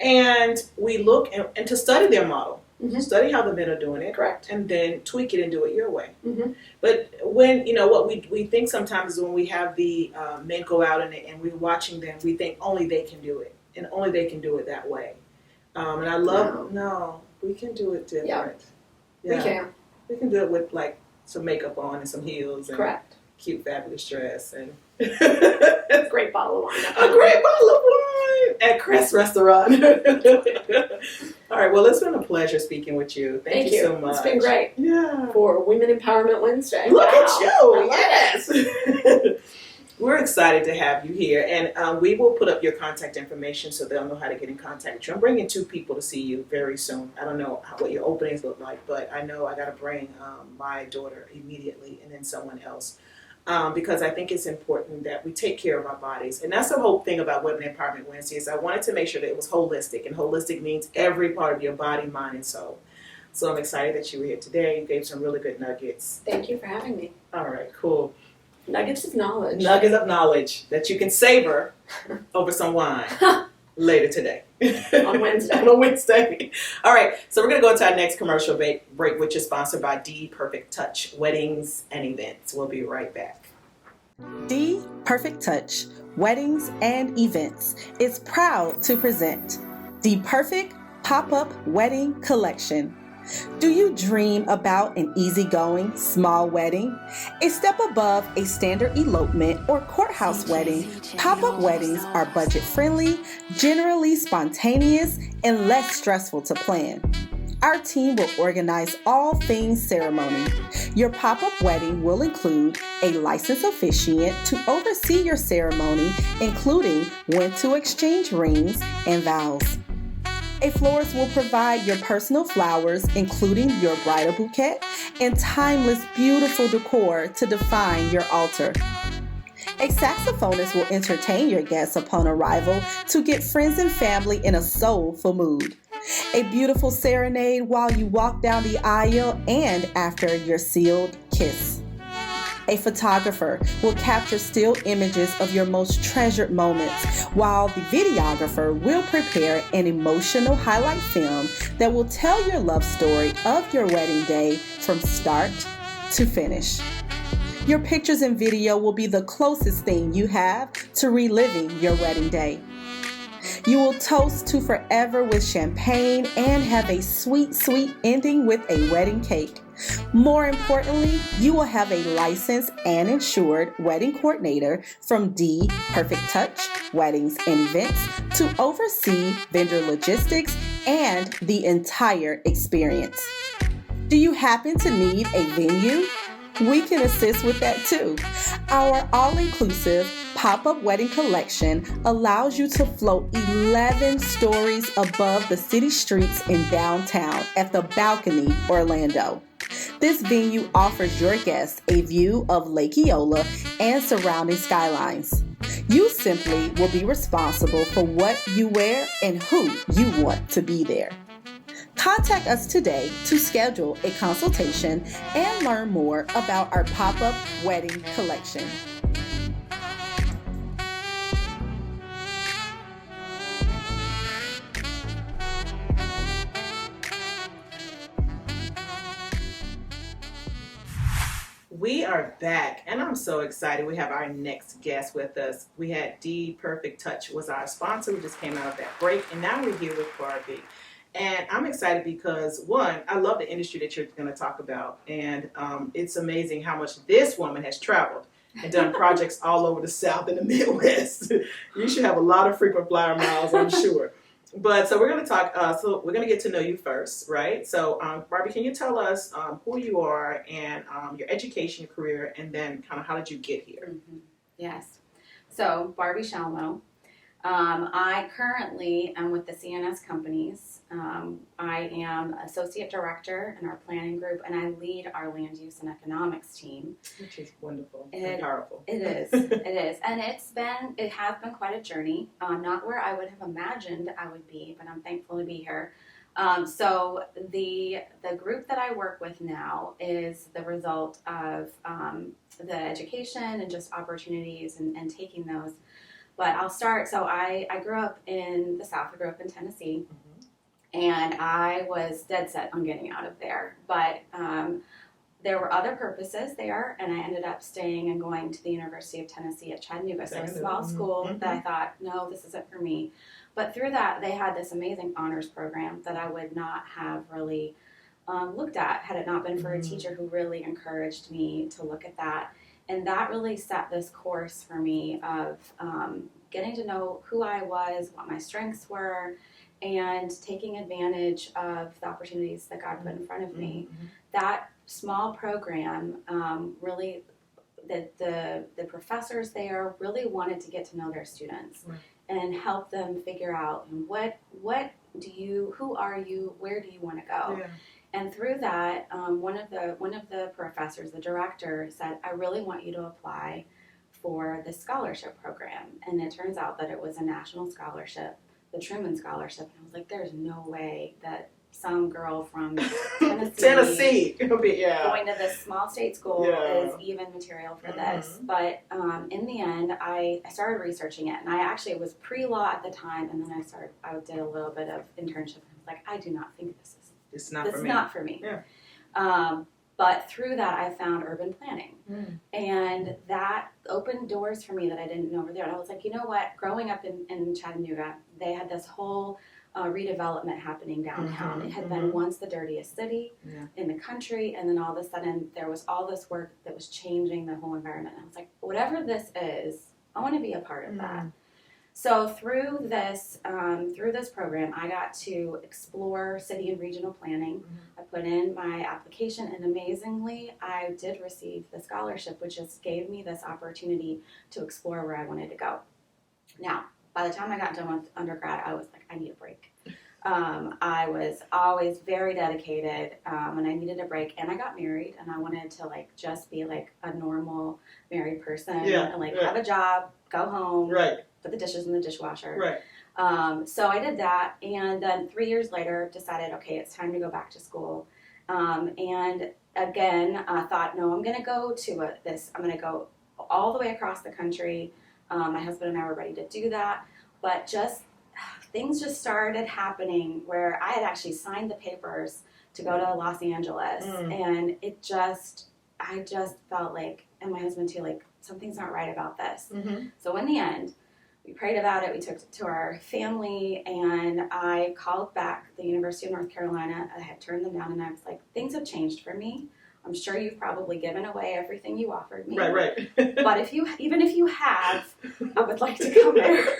And we look and to study their model. Mhm. Study how the men are doing it. Correct. And then tweak it and do it your way. Mhm. But when, what we think sometimes is when we have the men go out and we're watching them, we think only they can do it. And only they can do it that way. And I love, no, we can do it different. We can. We can do it with like some makeup on and some heels and Correct. cute, fabulous dress and A great bottle of wine. a great bottle of wine at Crest Restaurant. All right, well, it's been a pleasure speaking with you. Thank you so much. It's been great Yeah. for Women Empowerment Wednesday. Look Wow. at you. Yes. We're excited to have you here, and we will put up your contact information so they'll know how to get in contact with you. I'm bringing 2 people to see you very soon. I don't know what your openings look like, but I know I got to bring my daughter immediately and then someone else because I think it's important that we take care of our bodies. And that's the whole thing about Women Empowerment Wednesday is I wanted to make sure that it was holistic, and holistic means every part of your body, mind, and soul. So I'm excited that you were here today. You gave some really good nuggets. Thank you for having me. All right, cool. Nuggets of knowledge. Nuggets of knowledge that you can savor over some wine later today. On Wednesday. On Wednesday. All right, so we're going to go into our next commercial break, which is sponsored by D Perfect Touch Weddings and Events. We'll be right back. D Perfect Touch Weddings and Events is proud to present the Perfect Pop-Up Wedding Collection. Do you dream about an easygoing small wedding? A step above a standard elopement or courthouse wedding, pop-up weddings are budget-friendly, generally spontaneous, and less stressful to plan. Our team will organize all things ceremony. Your pop-up wedding will include a licensed officiant to oversee your ceremony, including when to exchange rings and vows. A florist will provide your personal flowers, including your bridal bouquet, and timeless, beautiful decor to define your altar. A saxophonist will entertain your guests upon arrival to get friends and family in a soulful mood. A beautiful serenade while you walk down the aisle and after your sealed kiss. A photographer will capture still images of your most treasured moments, while the videographer will prepare an emotional highlight film that will tell your love story of your wedding day from start to finish. Your pictures and video will be the closest thing you have to reliving your wedding day. You will toast to forever with champagne and have a sweet, sweet ending with a wedding cake. More importantly, you will have a licensed and insured wedding coordinator from D Perfect Touch Weddings and Events to oversee vendor logistics and the entire experience. Do you happen to need a venue? We can assist with that too. Our all-inclusive pop-up wedding collection allows you to float 11 stories above the city streets in downtown at the Balcony, Orlando. This venue offers your guests a view of Lake Eola and surrounding skylines. You simply will be responsible for what you wear and who you want to be there. Contact us today to schedule a consultation and learn more about our pop-up wedding collection. We are back, and I'm so excited. We have our next guest with us. We had D Perfect Touch was our sponsor. We just came out of that break, and now we're here with Barbie. And I'm excited because, one, I love the industry that you're going to talk about, and it's amazing how much this woman has traveled and done projects all over the South and the Midwest. You should have a lot of frequent flyer miles, I'm sure. But so we're going to talk, so we're going to get to know you first, right? So Barbie, can you tell us who you are and your education, your career, and then kind of how did you get here? Mm-hmm. Yes. So Barbie Shalmo. I currently am with the CNS companies. I am associate director in our planning group, and I lead our land use and economics team. Which is wonderful and powerful. It is. It is. And it has been quite a journey. Not where I would have imagined I would be, but I'm thankful to be here. So the group that I work with now is the result of the education and just opportunities and taking those. But I'll start. So I grew up in the South. I grew up in Tennessee. Mm-hmm. And I was dead set on getting out of there. But there were other purposes there, and I ended up staying and going to the University of Tennessee at Chattanooga. So a small school that I thought, no, this isn't for me. But through that, they had this amazing honors program that I would not have really looked at had it not been for a teacher who really encouraged me to look at that. And that really set this course for me of getting to know who I was, what my strengths were, and taking advantage of the opportunities that God put in front of me. Mm-hmm. That small program really, the professors there really wanted to get to know their students and help them figure out who are you, where do you want to go? Yeah. And through that, one of the professors, the director, said, I really want you to apply for the scholarship program. And it turns out that it was a national scholarship, the Truman Scholarship. And I was like, there's no way that some girl from Tennessee going to this small state school is even material for this. But in the end, I started researching it. And it was pre-law at the time. And then I did a little bit of internship. And I was like, I do not think this is not for me. Yeah. But through that, I found urban planning. And that opened doors for me that I didn't know were there. And I was like, you know what? Growing up in Chattanooga, they had this whole redevelopment happening downtown. It had been once the dirtiest city in the country. And then all of a sudden, there was all this work that was changing the whole environment. And I was like, whatever this is, I want to be a part of that. So through this program, I got to explore city and regional planning. I put in my application, and amazingly, I did receive the scholarship, which just gave me this opportunity to explore where I wanted to go. Now, by the time I got done with undergrad, I was like, I need a break. I was always very dedicated, and I needed a break. And I got married, and I wanted to like just be like a normal married person, and like have a job, go home, put the dishes in the dishwasher. So I did that, and then 3 years later, decided, okay, it's time to go back to school. And again, I thought, no, I'm going to go to I'm going to go all the way across the country. My husband and I were ready to do that, but things just started happening where I had actually signed the papers to go to Los Angeles, and I just felt like, and my husband too, like something's not right about this. So in the end, we prayed about it. We took it to our family, and I called back the University of North Carolina. I had turned them down, and I was like, things have changed for me. I'm sure you've probably given away everything you offered me. But even if you have, I would like to come there.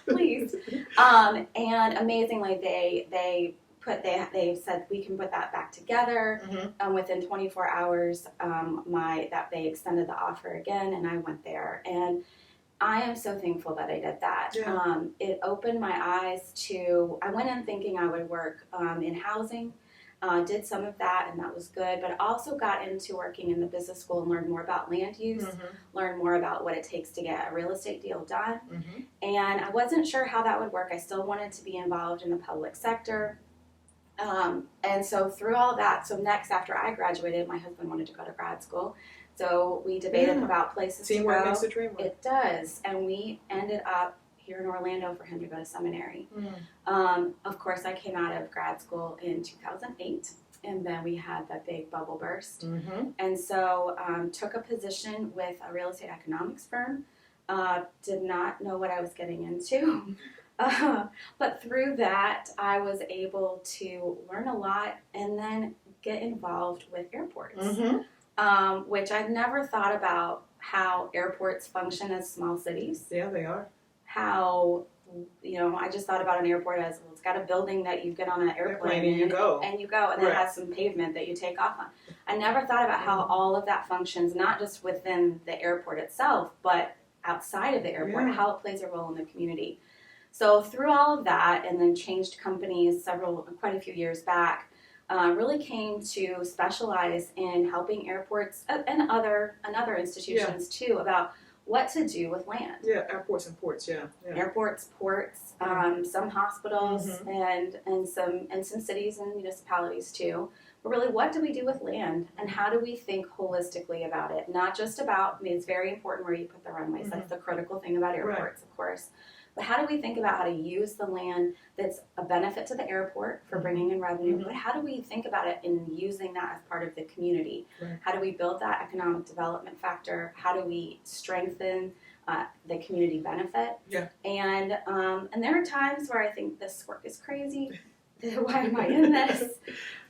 Please. And amazingly, they said we can put that back together. Within 24 hours, they extended the offer again, and I went there. And I am so thankful that I did that. It opened my eyes to. I went in thinking I would work in housing. Did some of that, and that was good, but also got into working in the business school and learned more about land use, learned more about what it takes to get a real estate deal done. And I wasn't sure how that would work. I still wanted to be involved in the public sector. And so through all that, so next after I graduated, my husband wanted to go to grad school. So we debated about places to go. Teamwork makes the dream work. It does. And we ended up here in Orlando for him to go to seminary. Of course, I came out of grad school in 2008, and then we had that big bubble burst. And so took a position with a real estate economics firm. Did not know what I was getting into. But through that, I was able to learn a lot and then get involved with airports, which I'd never thought about how airports function as small cities. Yeah, they are. How, I just thought about an airport as, well, it's got a building that you get on an airplane and you go. And it has some pavement that you take off on. I never thought about how all of that functions, not just within the airport itself, but outside of the airport, how it plays a role in the community. So through all of that, and then changed companies quite a few years back, really came to specialize in helping airports and other institutions too about what to do with land. Airports and ports, Airports, ports, some hospitals, and some cities and municipalities too. But really, what do we do with land, and how do we think holistically about it? Not just about, it's very important where you put the runways. That's the critical thing about airports, of course. But how do we think about how to use the land that's a benefit to the airport for bringing in revenue? But how do we think about it in using that as part of the community? How do we build that economic development factor? How do we strengthen the community benefit? And there are times where I think this work is crazy. Why am I in this?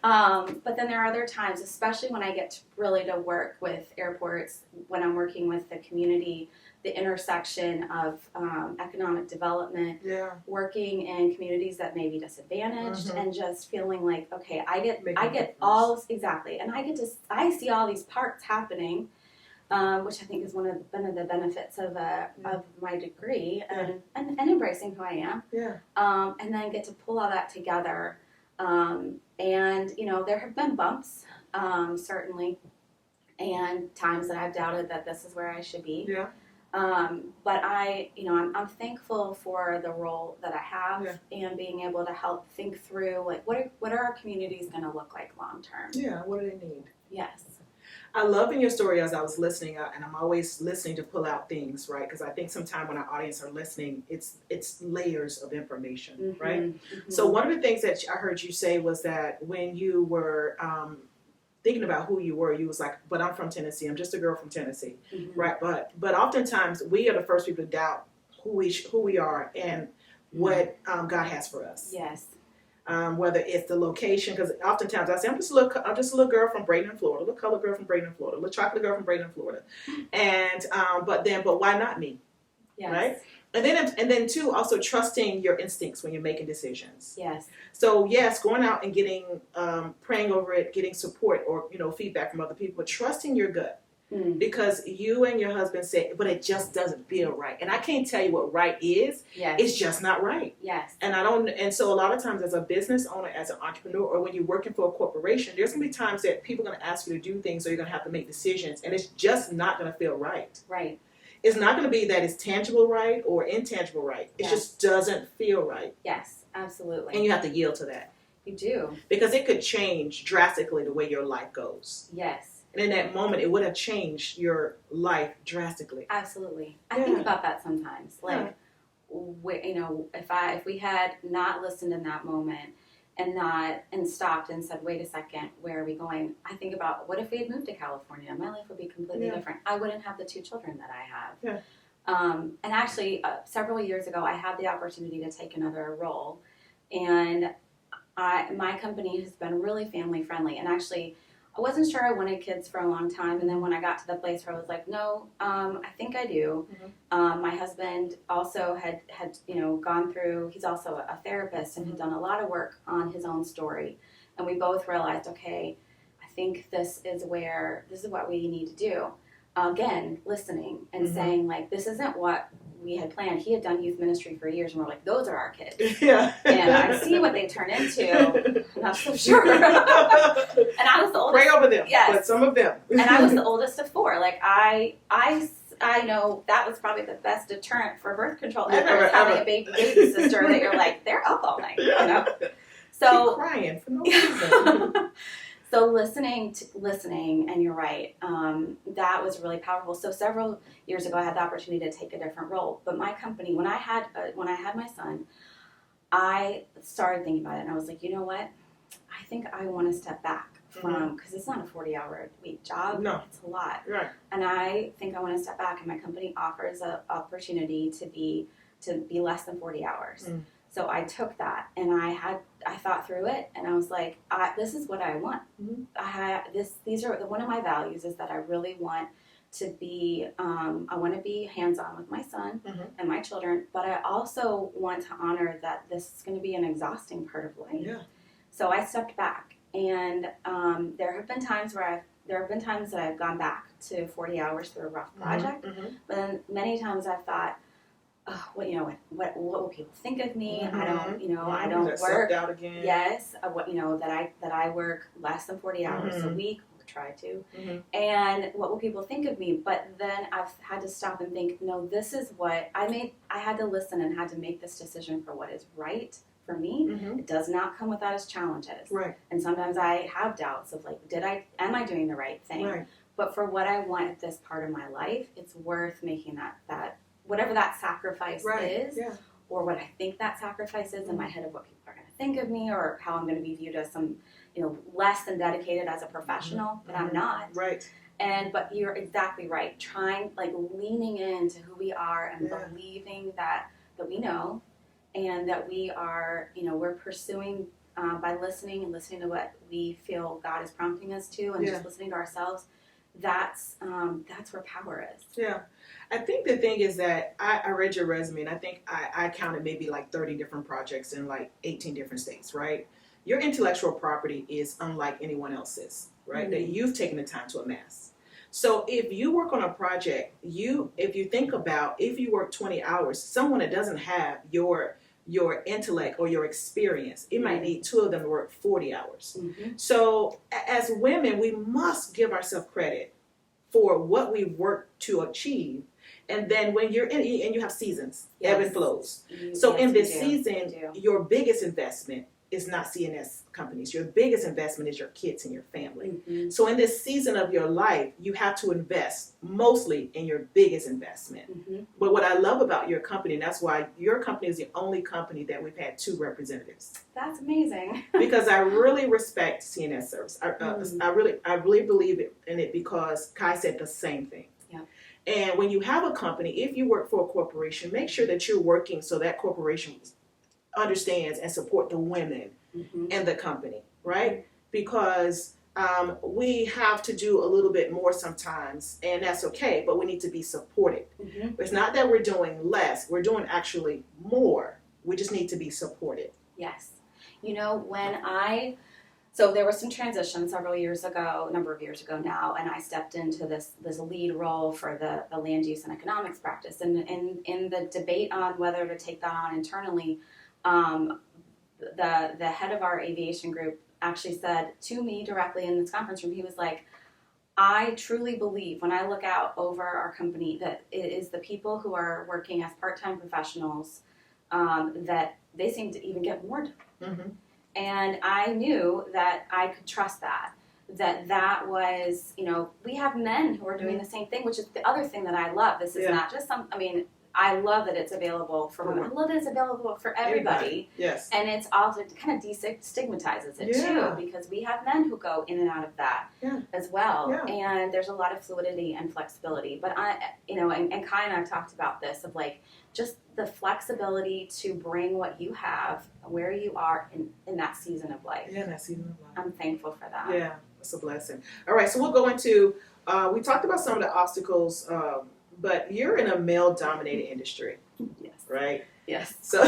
But then there are other times, especially when I get to work with airports, when I'm working with the community, the intersection of economic development, working in communities that may be disadvantaged, and just feeling like, okay, I get all exactly, and I see all these parts happening, which I think is one of the benefits of my degree, and embracing who I am, and then get to pull all that together, and there have been bumps, certainly, and times that I've doubted that this is where I should be. But I'm thankful for the role that I have and being able to help think through what are our communities going to look like long term. What do they need? Yes. I love in your story as I was listening, and I'm always listening to pull out things, right? Because I think sometimes when our audience are listening, it's layers of information, right? So one of the things that I heard you say was that when you were thinking about who you were, you was like, but I'm from Tennessee. I'm just a girl from Tennessee, right? But oftentimes we are the first people to doubt who we are and what God has for us. Yes. Whether it's the location, because oftentimes I say I'm just a little girl from Bradenton, Florida, a little colored girl from Bradenton, Florida, a little chocolate girl from Bradenton, Florida, and but why not me, right? And then too, also trusting your instincts when you're making decisions. Yes. So yes, going out and getting, praying over it, getting support or, feedback from other people, but trusting your gut. Because you and your husband say, but it just doesn't feel right. And I can't tell you what right is. Yes. It's just not right. Yes. And so a lot of times as a business owner, as an entrepreneur, or when you're working for a corporation, there's going to be times that people are going to ask you to do things or you're going to have to make decisions. And it's just not going to feel right. Right. It's not going to be that it's tangible right or intangible right. It just doesn't feel right. Yes, absolutely. And you have to yield to that. You do. Because it could change drastically the way your life goes. Yes. And in that moment, it would have changed your life drastically. Absolutely. I think about that sometimes. Like, if we had not listened in that moment and stopped and said, wait a second, where are we going? I think about, what if we had moved to California? My life would be completely different. I wouldn't have the 2 children that I have. Yeah. And actually, several years ago, I had the opportunity to take another role. And my company has been really family friendly. And actually, I wasn't sure I wanted kids for a long time, and then when I got to the place where I was like, no, I think I do. My husband also had gone through, he's also a therapist and had done a lot of work on his own story. And we both realized, okay, I think this is what we need to do. Again, listening and saying, like, this isn't what we had planned. He had done youth ministry for years, and we're like, those are our kids. Yeah. And I see what they turn into. I'm not so sure. And I was the oldest. Pray over them. Yes. But some of them. And I was the oldest of 4. Like, I know that was probably the best deterrent for birth control ever, is having a baby sister that you're like, they're up all night. So keep crying for no reason. So listening, and you're right, that was really powerful. So several years ago, I had the opportunity to take a different role. But my company, when I had my son, I started thinking about it, and I was like, you know what? I think I want to step back from, because it's not a 40-hour-a-week job. No. It's a lot. Right. And I think I want to step back, and my company offers an opportunity to be less than 40 hours. So I took that, and I thought through it, and I was like, this is what I want. These are one of my values, is that I really want to be, I want to be hands-on with my son and my children, but I also want to honor that this is going to be an exhausting part of life. Yeah. So I stepped back, and there have been times that I've gone back to 40 hours through a rough project, but then many times I've thought, oh, what will people think of me? I don't, I don't work. Self-doubt again. Yes, that I work less than 40 hours a week. Try to, and what will people think of me? But then I've had to stop and think, no, this is what I made. I had to listen and had to make this decision for what is right for me. It does not come without its challenges. Right. And sometimes I have doubts of, like, am I doing the right thing? Right. But for what I want at this part of my life, it's worth making that whatever that sacrifice is, or what I think that sacrifice is in my head of what people are going to think of me, or how I'm going to be viewed as some, less than dedicated as a professional, but I'm not. Right. But you're exactly right. Trying, like, leaning into who we are and believing that we know, and that we are, we're pursuing by listening to what we feel God is prompting us to, and just listening to ourselves. That's where power is. Yeah. I think the thing is that I read your resume, and I think I counted maybe like 30 different projects in like 18 different states, right? Your intellectual property is unlike anyone else's, right? That you've taken the time to amass. So if you work on a project, if you think about, if you work 20 hours, someone that doesn't have your intellect or your experience, it might need 2 of them to work 40 hours. So as women, we must give ourselves credit for what we work to achieve. And then when you're in, and you have seasons, ebb and flows. So in this season, your biggest investment is not CNS companies. Your biggest investment is your kids and your family. So in this season of your life, you have to invest mostly in your biggest investment. But what I love about your company, and that's why your company is the only company that we've had 2 representatives. That's amazing. Because I really respect CNS service. I really believe in it, because Kai said the same thing. And when you have a company, if you work for a corporation, make sure that you're working so that corporation understands and support the women in the company, right? Because we have to do a little bit more sometimes, and that's okay, but we need to be supported. Mhm. It's not that we're doing less, we're doing actually more. We just need to be supported. Yes. You know, so there was some transition several years ago, a number of years ago now, and I stepped into this lead role for the land use and economics practice. And in the debate on whether to take that on internally, the head of our aviation group actually said to me directly in this conference room, he was like, I truly believe when I look out over our company that it is the people who are working as part-time professionals that they seem to even get more done. Mm-hmm. And I knew that I could trust that was, you know, we have men who are doing the same thing, which is the other thing that I love. This is not just I love that it's available for women. I love that it's available for everybody. Yes. And it's also, it kind of destigmatizes it too, because we have men who go in and out of that as well. Yeah. And there's a lot of fluidity and flexibility. But and Kai and I have talked about this of like, just the flexibility to bring what you have where you are in that season of life. Yeah, in that season of life. I'm thankful for that. Yeah, it's a blessing. All right, so we'll go into, we talked about some of the obstacles, but you're in a male-dominated industry, Yes. right? Yes. So,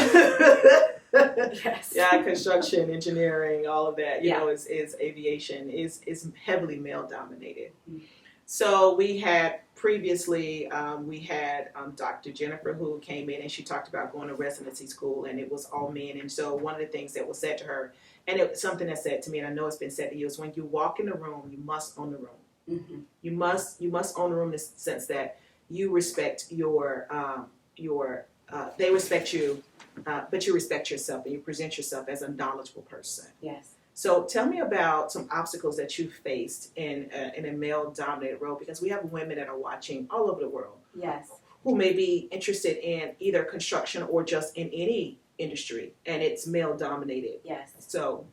Yes. yeah, construction, engineering, all of that, you Yeah. know, is aviation, is heavily male-dominated. Mhm. So we had previously, Dr. Jennifer who came in and she talked about going to residency school and it was all men. And so one of the things that was said to her, and it was something that said to me, and I know it's been said to you, is when you walk in the room, you must own the room. Mm-hmm. You must own the room in the sense that you respect they respect you, but you respect yourself and you present yourself as a knowledgeable person. Yes. So tell me about some obstacles that you faced in a male-dominated role, because we have women that are watching all over the world Yes. who may be interested in either construction or just in any industry, and it's male-dominated. Yes. So.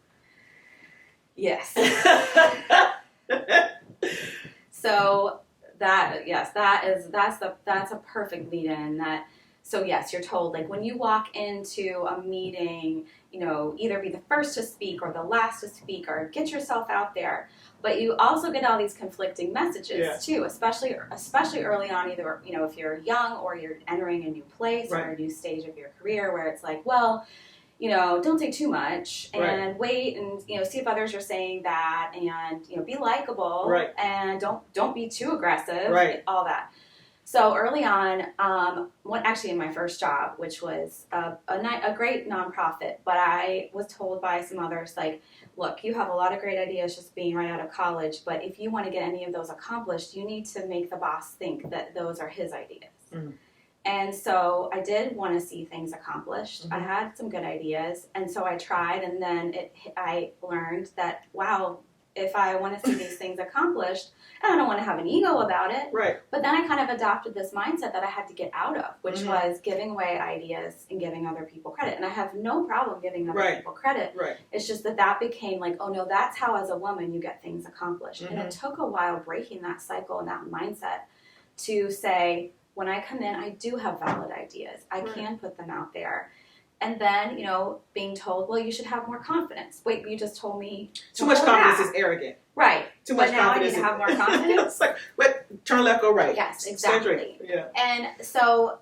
Yes. So that's a perfect lead in that. So yes, you're told, like, when you walk into a meeting, you know, either be the first to speak or the last to speak or get yourself out there. But you also get all these conflicting messages too, especially early on, either, you know, if you're young or you're entering a new place or a new stage of your career where it's like, well, you know, don't say too much and wait and, you know, see if others are saying that and, you know, be likable and don't be too aggressive, all that. So early on, actually in my first job, which was a great nonprofit, but I was told by some others, like, look, you have a lot of great ideas just being right out of college, but if you want to get any of those accomplished, you need to make the boss think that those are his ideas. Mm-hmm. And so I did want to see things accomplished. Mm-hmm. I had some good ideas, and so I tried, and then I learned that, wow, if I want to see these things accomplished, and I don't want to have an ego about it. Right. But then I kind of adopted this mindset that I had to get out of, which was giving away ideas and giving other people credit. And I have no problem giving other people credit. Right. It's just that became like, oh no, that's how as a woman you get things accomplished. Mm-hmm. And it took a while breaking that cycle and that mindset to say, when I come in, I do have valid ideas. I can put them out there. And then, you know, being told, well, you should have more confidence. Wait, you just told me. Too much confidence is arrogant. Right. Too much confidence. But now I need to have more confidence. It's like, wait, turn left, go right. Yes, exactly. Yeah. And so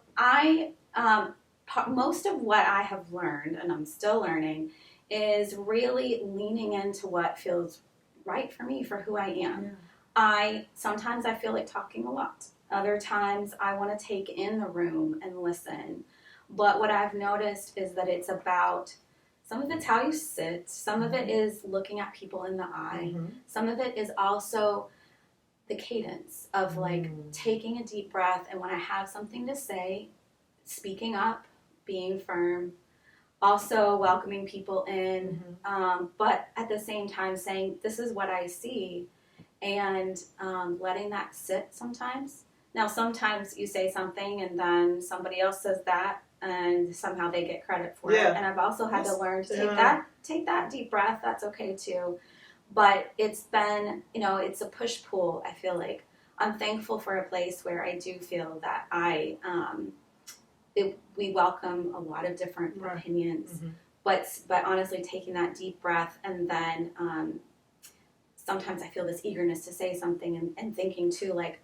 most of what I have learned, and I'm still learning, is really leaning into what feels right for me, for who I am. Yeah. Sometimes I feel like talking a lot. Other times I want to take in the room and listen. But what I've noticed is that it's about, some of it's how you sit, some of it is looking at people in the eye, some of it is also the cadence of like taking a deep breath, and when I have something to say, speaking up, being firm, also welcoming people in, but at the same time saying, this is what I see, and letting that sit sometimes. Now, sometimes you say something and then somebody else says that, and somehow they get credit for it. And I've also had to learn to take that deep breath. That's okay too. But it's been, you know, it's a push-pull, I feel like. I'm thankful for a place where I do feel that we welcome a lot of different opinions. But honestly, taking that deep breath and then sometimes I feel this eagerness to say something and thinking too, like,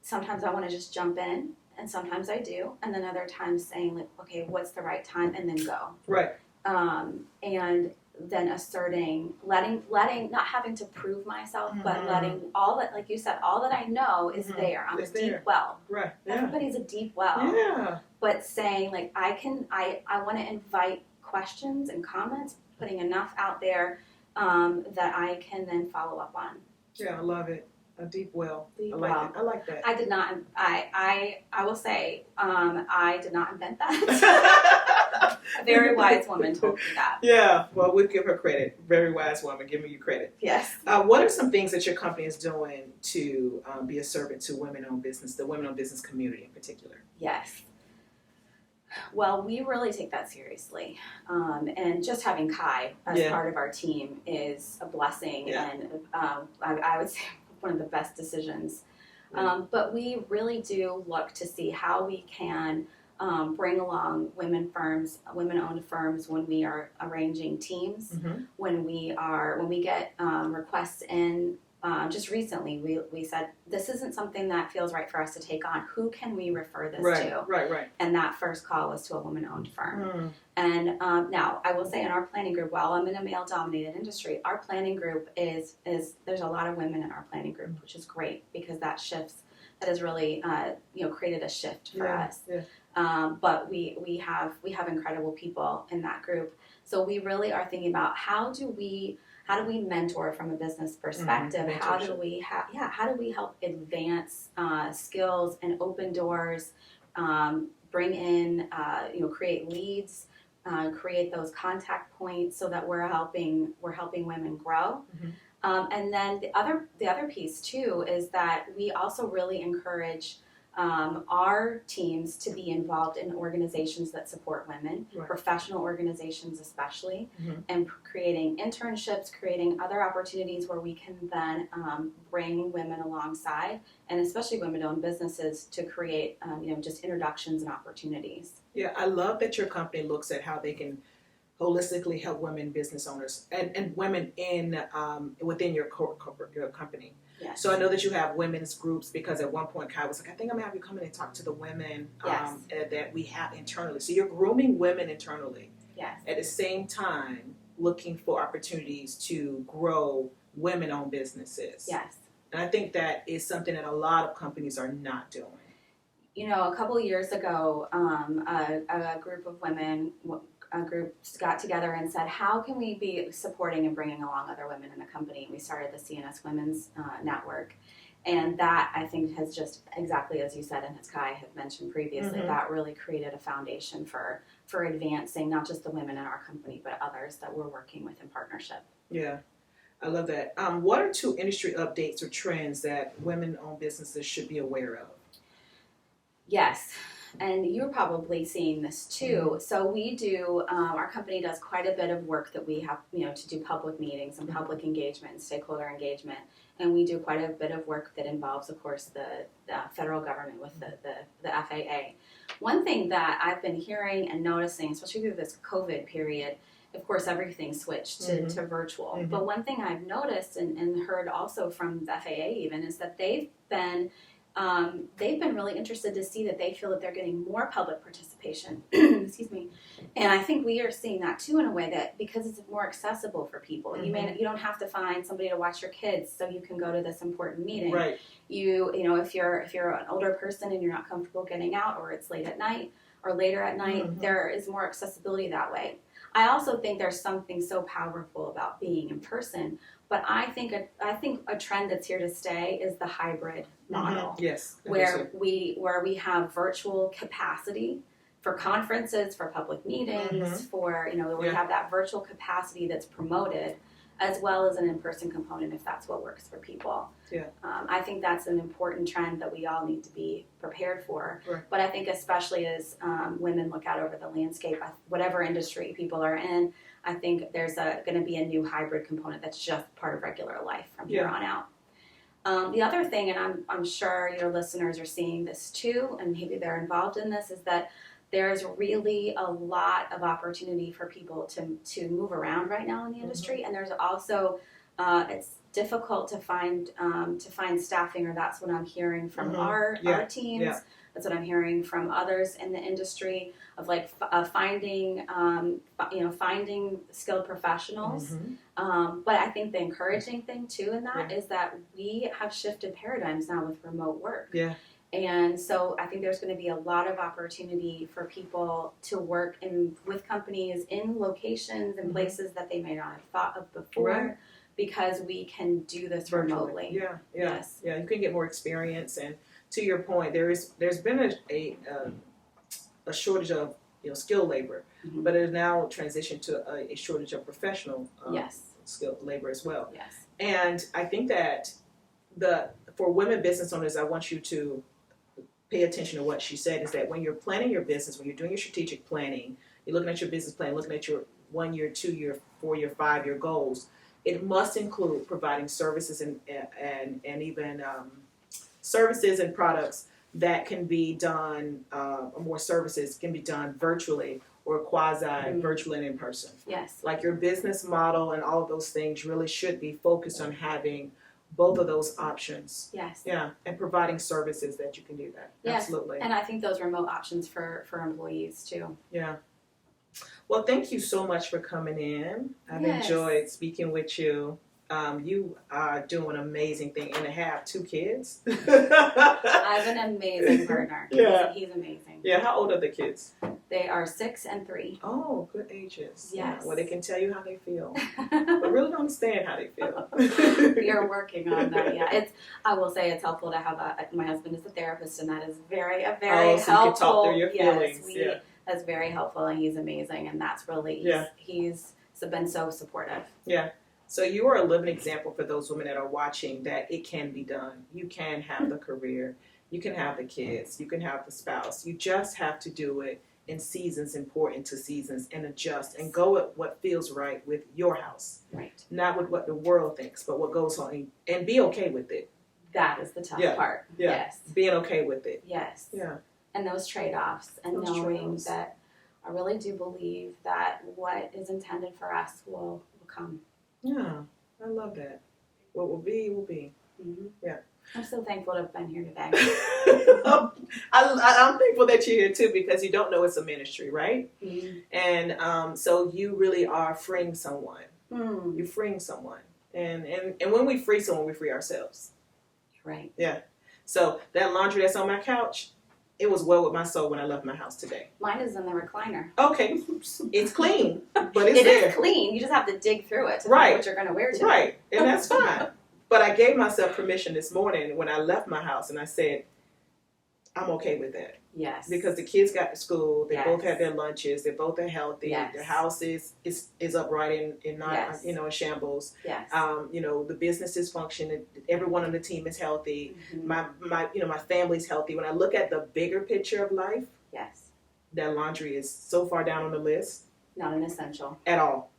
sometimes I want to just jump in, and sometimes I do, and then other times saying like, okay, what's the right time, and then go. Right. And then asserting, letting, not having to prove myself, but letting all that, like you said, all that I know is there. I'm It's a deep there. well. Right. Yeah. Everybody's a deep well. Yeah. But saying like, I want to invite questions and comments, putting enough out there that I can then follow up on. Yeah, I love it. A deep well. Deep I like well. it. I like that. I did not. I will say I did not invent that. A very wise woman told me that. Yeah, well, we'll give her credit. Very wise woman, giving you credit. Yes. What are some things that your company is doing to be a servant to women-owned business, the women-owned business community in particular? Yes. Well, we really take that seriously, and just having Kai as part of our team is a blessing, and I would say one of the best decisions. But we really do look to see how we can bring along women-owned firms when we are arranging teams, when we get requests in. Just recently, we said, this isn't something that feels right for us to take on. Who can we refer this to? Right. And that first call was to a woman-owned firm. And now, I will say in our planning group, while I'm in a male-dominated industry, our planning group is there's a lot of women in our planning group, which is great because that has really created a shift for us. Yeah. But we have incredible people in that group. So we really are thinking about how do we mentor from a business perspective? How do we help advance skills and open doors, bring in, create leads, create those contact points so that we're helping women grow. And then the other piece too is that we also really encourage our teams to be involved in organizations that support women, professional organizations especially, and creating internships, creating other opportunities where we can then bring women alongside, and especially women-owned businesses to create just introductions and opportunities. Yeah, I love that your company looks at how they can holistically help women business owners and women in within your company. Yes. So I know that you have women's groups because at one point Kai was like, I think I'm going to have you come in and talk to the women that we have internally. So you're grooming women internally. Yes. At the same time, looking for opportunities to grow women-owned businesses. Yes. And I think that is something that a lot of companies are not doing. A couple of years ago, a group of women groups got together and said, how can we be supporting and bringing along other women in the company? We started the CNS Women's Network. And that, I think, has just, exactly as you said, and as Kai had mentioned previously, that really created a foundation for advancing not just the women in our company, but others that we're working with in partnership. Yeah, I love that. What are 2 industry updates or trends that women-owned businesses should be aware of? Yes. And you're probably seeing this too. So we do, our company does quite a bit of work that we have, to do public meetings and public engagement and stakeholder engagement. And we do quite a bit of work that involves, of course, the federal government with the FAA. One thing that I've been hearing and noticing, especially through this COVID period, of course, everything switched to virtual. But one thing I've noticed and heard also from the FAA even is that they've been really interested to see that they feel that they're getting more public participation. Excuse me. And I think we are seeing that too in a way that because it's more accessible for people. You don't have to find somebody to watch your kids so you can go to this important meeting. Right. If you're an older person and you're not comfortable getting out, or it's late at night or later at night, there is more accessibility that way. I also think there's something so powerful about being in person, but I think a trend that's here to stay is the hybrid model. Yes, where we have virtual capacity for conferences, for public meetings, for we have that virtual capacity that's promoted, as well as an in-person component if that's what works for people. Yeah. I think that's an important trend that we all need to be prepared for. Right. But I think especially as women look out over the landscape, whatever industry people are in, I think there's going to be a new hybrid component that's just part of regular life from here on out. The other thing, and I'm sure your listeners are seeing this too, and maybe they're involved in this, is that there's really a lot of opportunity for people to move around right now in the industry, and there's also it's difficult to find staffing, or that's what I'm hearing from our teams. Yeah. That's what I'm hearing from others in the industry of like finding finding skilled professionals. But I think the encouraging thing too in that is that we have shifted paradigms now with remote work. Yeah. And so I think there's going to be a lot of opportunity for people to work with companies in locations and places that they may not have thought of before, because we can do this remotely. Yeah. Yes. Yeah. You can get more experience, and to your point, there's been a shortage of skilled labor, but it has now transitioned to a shortage of professional skilled labor as well. Yes. And I think that for women business owners, I want you to pay attention to what she said, is that when you're planning your business, when you're doing your strategic planning, you're looking at your business plan, looking at your 1 year, 2 year, 4 year, 5 year goals, it must include providing services and even services and products that can be done, more services can be done virtually or quasi-virtual and in person. Yes. Like your business model and all of those things really should be focused on having both of those options. Yes. Yeah, and providing services that you can do that. Yes. Absolutely. And I think those remote options for employees too. Yeah. Well, thank you so much for coming in. I've enjoyed speaking with you. You are doing an amazing thing, and to have 2 kids. I have an amazing partner. Yeah. He's amazing. Yeah, how old are the kids? They are 6 and 3. Oh, good ages. Yes. Yeah, well, they can tell you how they feel, but really don't understand how they feel. You're working on that. Yeah, I will say it's helpful to have my husband is a therapist, and that is very so helpful. you can talk through your feelings. Yes, that's very helpful, and he's amazing, and that's really he's been so supportive. Yeah. So you are a living example for those women that are watching that it can be done. You can have the career, you can have the kids, you can have the spouse. You just have to do it in seasons, important to seasons, and adjust and go at what feels right with your house. Right. Not with what the world thinks, but what goes on, and be okay with it. That is the tough part. Yeah. Yes. Being okay with it. Yes. Yeah. And those trade-offs, and Those knowing trade-offs. that I really do believe that what is intended for us will come. Yeah, I love that. What will be, will be. Yeah. I'm so thankful to have been here today. I'm thankful that you're here too, because you don't know it's a ministry, right? And so you really are freeing someone. You're freeing someone. And when we free someone, we free ourselves. Right. Yeah. So that laundry that's on my couch, it was well with my soul when I left my house today. Mine is in the recliner. Okay. It's clean, but it's It there. is clean. You just have to dig through it to Right. find what you're going to wear today. Right. And that's fine. But I gave myself permission this morning when I left my house, and I said, I'm okay with that. Yes. Because the kids got to school, they Yes. both had their lunches, they both are healthy, Yes. the house is upright and not Yes. in shambles. Yes. The business is functioning, everyone on the team is healthy. My family's healthy. When I look at the bigger picture of life, Yes. that laundry is so far down on the list Not an essential. at all.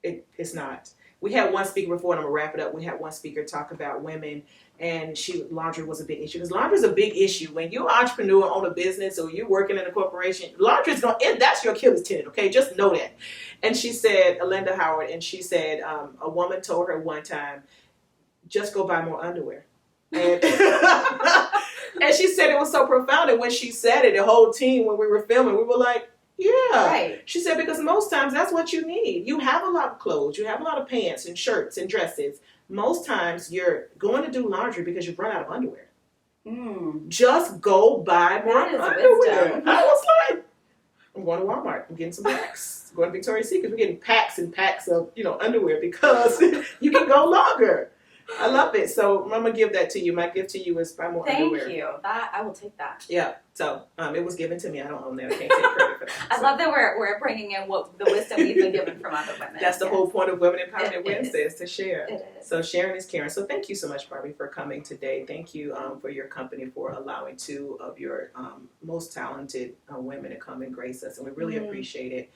It's not. We had one speaker before, and I'm gonna wrap it up. We had one speaker talk about women, and laundry was a big issue, because laundry is a big issue when you're an entrepreneur, own a business, or you're working in a corporation. Laundry is that's your Achilles tendon. Okay, just know that. And she said, Alinda Howard, and she said, a woman told her one time, just go buy more underwear. And, and she said it was so profound, and when she said it, the whole team, when we were filming, we were like, yeah. Right. She said, because most times that's what you need. You have a lot of clothes, you have a lot of pants and shirts and dresses. Most times you're going to do laundry because you've run out of underwear. Just go buy more That is underwear. wisdom. I was like, I'm going to Walmart. I'm getting some packs. Going to Victoria's Secret. We're getting packs and packs of underwear, because you can go longer. I love it. So I'm gonna give that to you. My gift to you is buy more underwear. Thank you. That I will take that. Yeah. So it was given to me. I don't own that. I can't take credit for that. I So love that we're bringing in the wisdom we've been given from other women. that's the Yes. whole point of Women Empowerment It Wednesdays, to share. It is. So sharing is caring. So thank you so much, Barbie, for coming today. Thank you for your company, for allowing 2 of your most talented women to come and grace us, and we really appreciate it.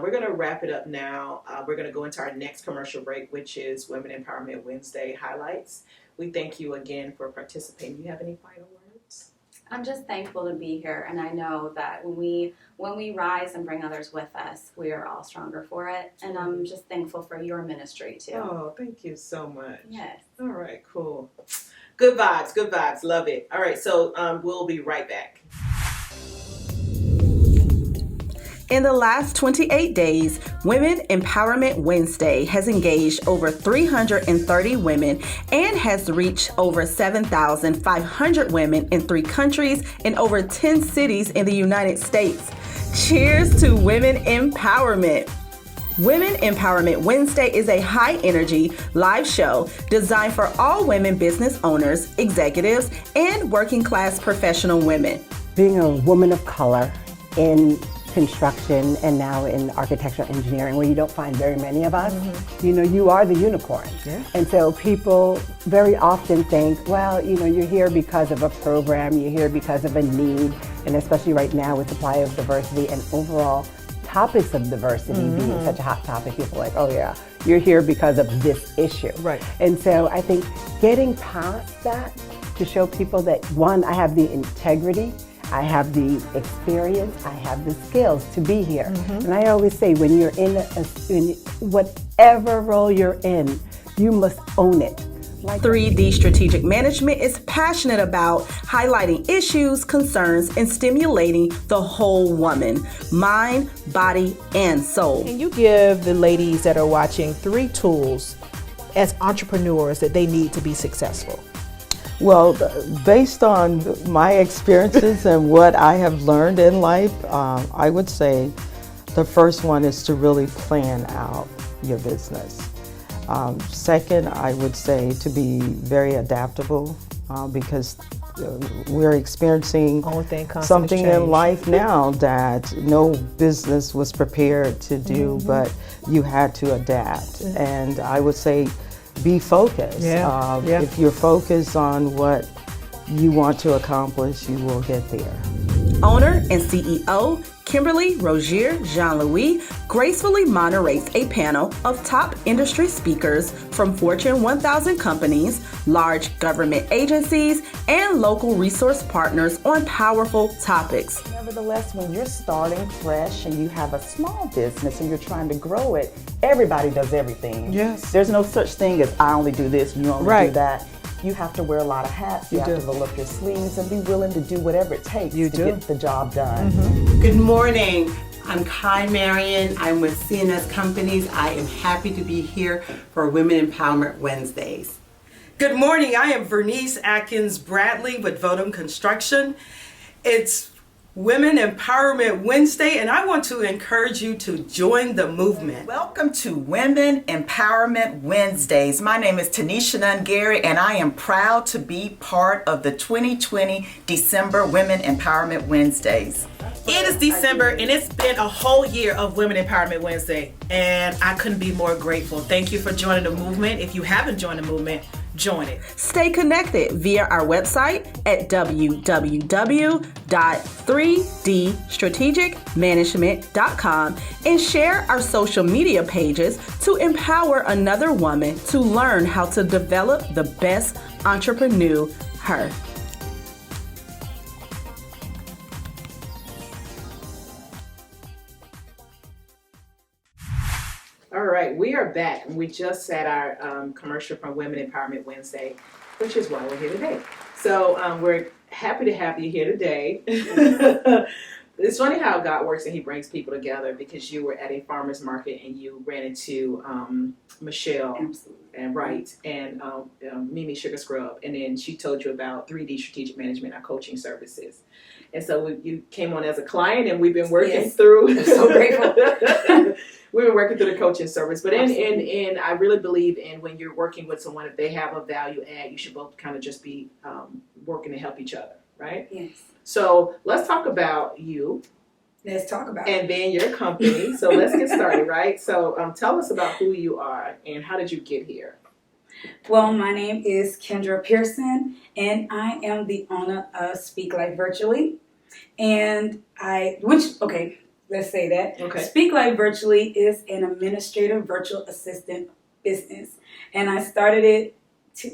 We're going to wrap it up now. We're going to go into our next commercial break, which is Women Empowerment Wednesday highlights. We thank you again for participating. Do you have any final words? I'm just thankful to be here, and I know that when we rise and bring others with us, we are all stronger for it. And I'm just thankful for your ministry too. Oh, thank you so much. Yes. All right, cool. Good vibes, love it. All right, so we'll be right back. In the last 28 days, Women Empowerment Wednesday has engaged over 330 women and has reached over 7,500 women in 3 countries and over 10 cities in the United States. Cheers to Women Empowerment! Women Empowerment Wednesday is a high-energy live show designed for all women business owners, executives, and working-class professional women. Being a woman of color in construction and now in architectural engineering, where you don't find very many of us, you are the unicorn. Yeah. And so people very often think, well, you're here because of a program, you're here because of a need, and especially right now with supply of diversity and overall topics of diversity being such a hot topic, people are like, oh yeah, you're here because of this issue. Right. And so I think getting past that to show people that, one, I have the integrity, I have the experience, I have the skills to be here. And I always say, when you're in whatever role you're in, you must own it. 3D Strategic Management is passionate about highlighting issues, concerns, and stimulating the whole woman, mind, body, and soul. Can you give the ladies that are watching 3 tools as entrepreneurs that they need to be successful? Well, based on my experiences and what I have learned in life, I would say the first one is to really plan out your business. Second, I would say to be very adaptable because we're experiencing something in life now that no business was prepared to do, but you had to adapt. And I would say be focused. If you're focused on what you want to accomplish, you will get there. Owner and CEO Kimberly Rozier Jean-Louis gracefully moderates a panel of top industry speakers from Fortune 1000 companies, large government agencies, and local resource partners on powerful topics. Nevertheless, when you're starting fresh and you have a small business and you're trying to grow it, everybody does everything. Yes. There's no such thing as I only do this, you only Right. do that. You have to wear a lot of hats. You have to roll up your sleeves and be willing to do whatever it takes to get the job done. Good morning. I'm Kai Marion. I'm with CNS Companies. I am happy to be here for Women Empowerment Wednesdays. Good morning. I am Vernice Atkins Bradley with Vodum Construction. It's Women Empowerment Wednesday, and I want to encourage you to join the movement. Welcome to Women Empowerment Wednesdays. My name is Tanisha Nunn Gary, and I am proud to be part of the 2020 December Women Empowerment Wednesdays. It is December, and it's been a whole year of Women Empowerment Wednesday, and I couldn't be more grateful. Thank you for joining the movement. If you haven't joined the movement, join it. Stay connected via our website at www.3dstrategicmanagement.com and share our social media pages to empower another woman to learn how to develop the best entrepreneur her. All right, we are back. We just had our commercial from Women Empowerment Wednesday, which is why we're here today. So we're happy to have you here today. It's funny how God works and He brings people together, because you were at a farmer's market and you ran into Michelle and Mimi Sugar Scrub, and then she told you about 3D Strategic Management, our coaching services. And so you came on as a client, and we've been working through. I'm so grateful. We've been working through the coaching service, but and I really believe in when you're working with someone, if they have a value add, you should both kind of just be working to help each other, right? Yes. So let's talk about you. Let's talk about and then your company. So let's get started, right? So tell us about who you are and how did you get here? Well, my name is Kendra Pearson, and I am the owner of Speak Life Virtually. And let's say that. Okay. Speak Life Virtually is an administrative virtual assistant business. And I started it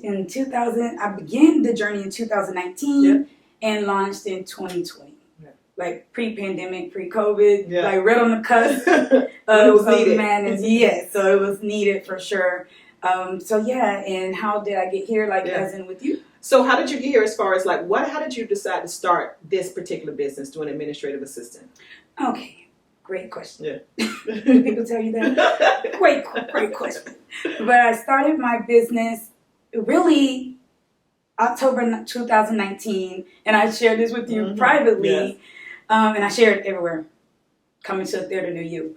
in 2000. I began the journey in 2019. Yep. and launched in 2020. Yeah. Like pre-pandemic, pre-COVID, Yeah. like right on the cusp It was of needed. madness. Yes, so it was needed for sure. So yeah, and how did I get here? Like Yeah. as in with you? So how did you get here as far as like how did you decide to start this particular business, doing administrative assistant? Okay, great question. Yeah. Do people tell you that? Great question. But I started my business really October 2019, and I shared this with you privately, Yes. and I shared it everywhere. Coming to a theater near you.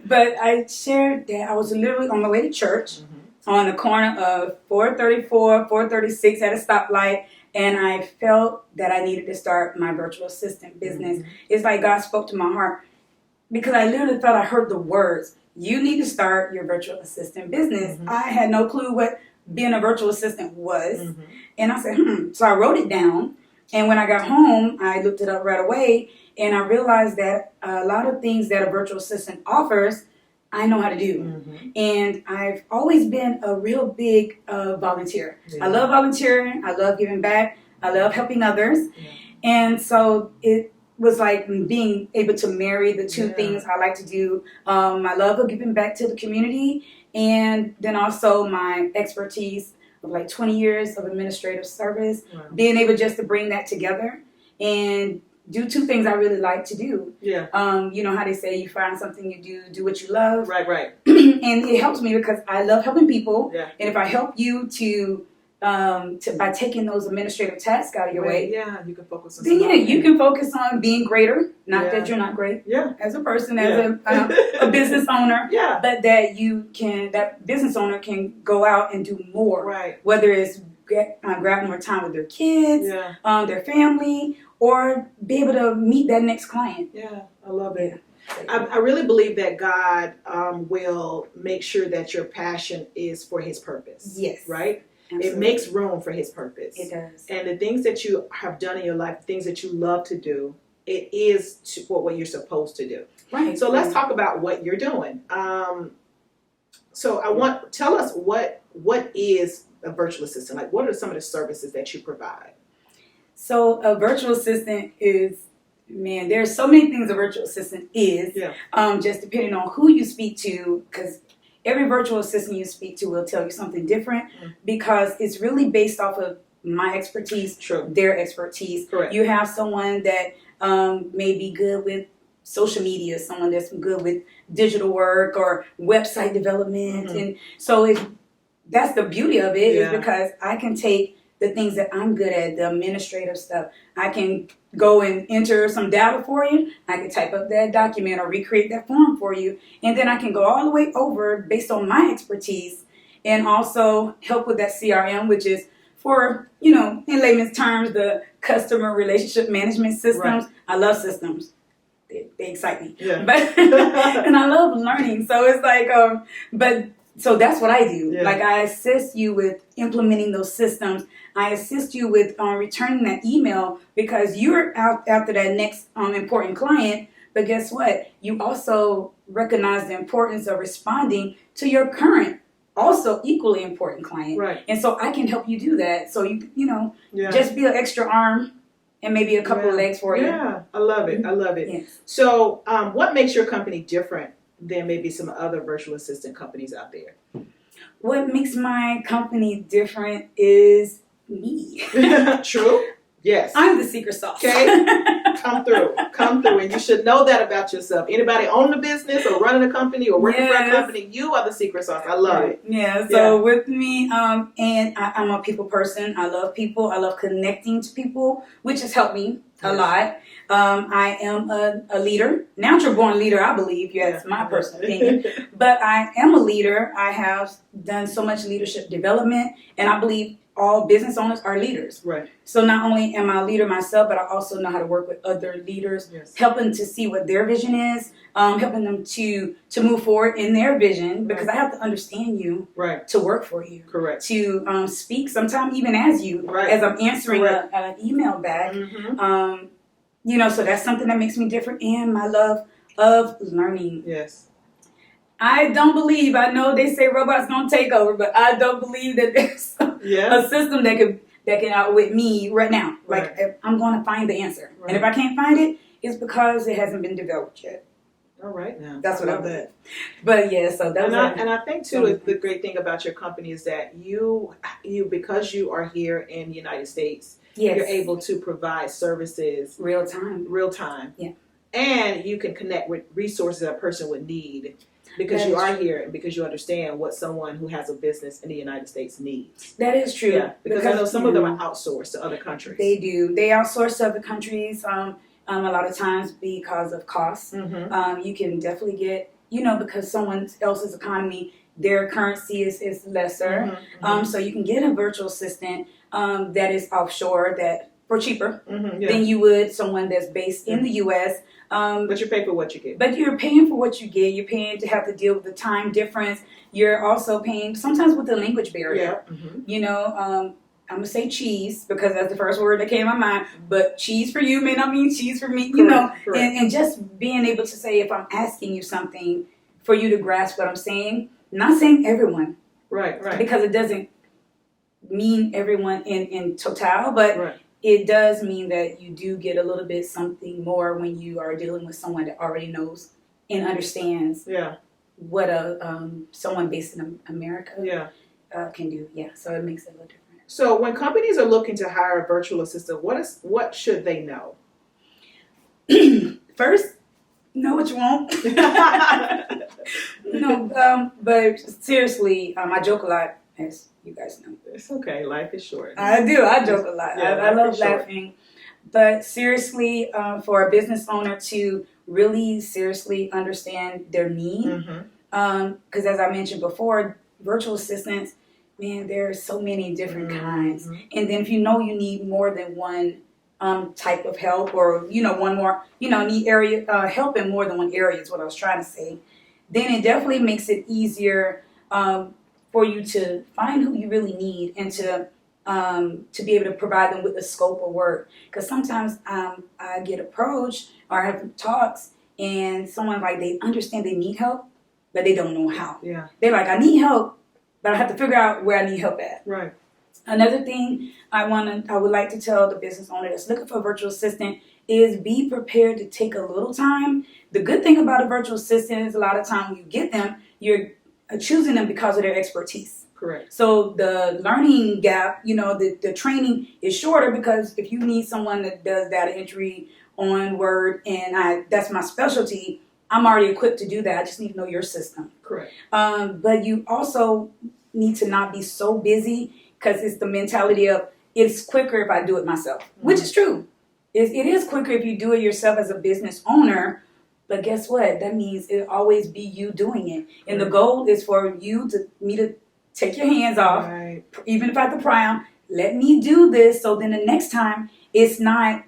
But I shared that I was literally on my way to church on the corner of 434, 436 at a stoplight, and I felt that I needed to start my virtual assistant business. It's like God spoke to my heart because I literally felt I heard the words, you need to start your virtual assistant business. I had no clue what being a virtual assistant was. And I said, So I wrote it down. And when I got home, I looked it up right away. And I realized that a lot of things that a virtual assistant offers, I know how to do. And I've always been a real big volunteer. I love volunteering. I love giving back. I love helping others. And so it was like being able to marry the two things I like to do. My love of giving back to the community, and then also my expertise of like 20 years of administrative service, being able just to bring that together and do two things I really like to do. Yeah. You know how they say you find something you do what you love. Right. And it helps me because I love helping people. Yeah. And if I help you to by taking those administrative tasks out of your way, Yeah, you can focus on then some yeah, other you things. can focus on being greater. Not Yeah. that you're not great Yeah. as a person, Yeah. as a business owner, Yeah. but that business owner can go out and do more. Right. Whether it's grab more time with their kids, Yeah. their family, or be able to meet that next client. Yeah, I love it. I really believe that God will make sure that your passion is for His purpose. Yes. Right? Absolutely. It makes room for His purpose. It does. And the things that you have done in your life, things that you love to do, it is what you're supposed to do. Right. So let's talk about what you're doing. Tell us what is a virtual assistant? Like, what are some of the services that you provide? So a virtual assistant is, man, there's so many things a virtual assistant is. Yeah. Just depending on who you speak to, because every virtual assistant you speak to will tell you something different, because it's really based off of my expertise, their expertise. Correct. You have someone that may be good with social media, someone that's good with digital work or website development, and so that's the beauty of it, is because I can take the things that I'm good at, the administrative stuff. I can go and enter some data for you. I can type up that document or recreate that form for you. And then I can go all the way over based on my expertise and also help with that CRM, which is for, in layman's terms, the customer relationship management systems. Right. I love systems. They excite me. Yeah. But and I love learning. So it's like, so that's what I do. Yeah. Like, I assist you with implementing those systems. I assist you with returning that email because you're out after that next important client. But guess what? You also recognize the importance of responding to your current, also equally important client. Right. And so I can help you do that. So Yeah. just be an extra arm and maybe a couple of legs for you. Yeah, I love it. I love it. Yes. So, what makes your company different than maybe some other virtual assistant companies out there? What makes my company different is me. True. Yes. I'm the secret sauce. Okay. Come through, and you should know that about yourself. Anybody own a business or running a company or working for a Yes. company, you are the secret sauce. I love it. Yeah, so with me, and I'm a people person. I love people. I love connecting to people, which has helped me a lot. I am a leader, natural born leader, I believe. That's my personal opinion. But I am a leader. I have done so much leadership development, and I believe all business owners are leaders. Right. So not only am I a leader myself, but I also know how to work with other leaders, helping to see what their vision is, helping them to move forward in their vision, because I have to understand you to work for you. Correct. To speak sometimes even as you, as I'm answering an email back. So that's something that makes me different, and my love of learning. Yes. I don't believe, I know they say robots gonna take over, but I don't believe that there's a system that could that can outwit me right now. Like, I'm going to find the answer. And if I can't find it, it's because it hasn't been developed yet. All right now. That's what I love that. But yeah, so that and I think too the great thing about your company is that you because you are here in the United States, you're able to provide services real time. Yeah. And you can connect with resources a person would need because you are here and because you understand what someone who has a business in the United States needs. That is true. Yeah, because I know some of them are outsourced to other countries. They do. They outsource to other countries. A lot of times because of costs. You can definitely get, because someone else's economy, their currency is lesser. So you can get a virtual assistant that is offshore that for cheaper than you would someone that's based in the U.S. But you pay for what you get. But you're paying for what you get. You're paying to have to deal with the time difference. You're also paying sometimes with the language barrier. I'm going to say cheese because that's the first word that came to my mind. But cheese for you may not mean cheese for me, Correct. And just being able to say if I'm asking you something for you to grasp what I'm saying, not saying everyone. Right. Because it doesn't mean everyone in total, but it does mean that you do get a little bit something more when you are dealing with someone that already knows and understands what someone based in America can do. Yeah, so it makes it a little different. So when companies are looking to hire a virtual assistant, what should they know? First, know what you want. But seriously, I joke a lot, as you guys know. It's okay. Life is short. I do. I joke a lot. Yeah, I love laughing. But seriously, for a business owner to really seriously understand their need, because as I mentioned before, virtual assistants, man, there are so many different kinds. And then if you know you need more than one type of help or, one more, need area help in more than one area is what I was trying to say, then it definitely makes it easier for you to find who you really need and to be able to provide them with the scope of work. Because sometimes I get approached or I have talks and someone they understand they need help, but they don't know how. Yeah. They're like, I need help, but I have to figure out where I need help at. Right. Another thing I would like to tell the business owner that's looking for a virtual assistant is be prepared to take a little time. The good thing about a virtual assistant is a lot of time when you get them, you're choosing them because of their expertise. Correct. So the learning gap, the training is shorter because if you need someone that does data entry on Word and that's my specialty, I'm already equipped to do that. I just need to know your system. Correct. But you also need to not be so busy because it's the mentality of it's quicker if I do it myself, which is true. It is quicker if you do it yourself as a business owner. But guess what? That means it'll always be you doing it. And the goal is for me to take your hands off, even if I have to pry them. Let me do this so then the next time it's not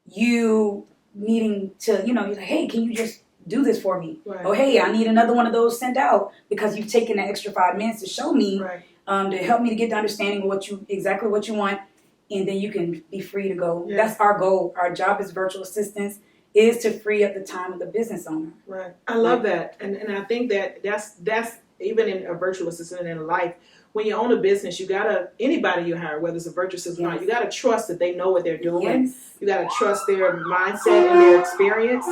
you needing to, you're like, hey, can you just do this for me? Right. Oh, hey, I need another one of those sent out because you've taken the extra 5 minutes to show me, to help me to get the understanding of exactly what you want, and then you can be free to go. Yeah. That's our goal. Our job as virtual assistants is to free up the time of the business owner. Right. I love that, and I think that's even in a virtual assistant in life. When you own a business, anybody you hire, whether it's a virtual assistant or not, you got to trust that they know what they're doing. Yes. You got to trust their mindset and their experience.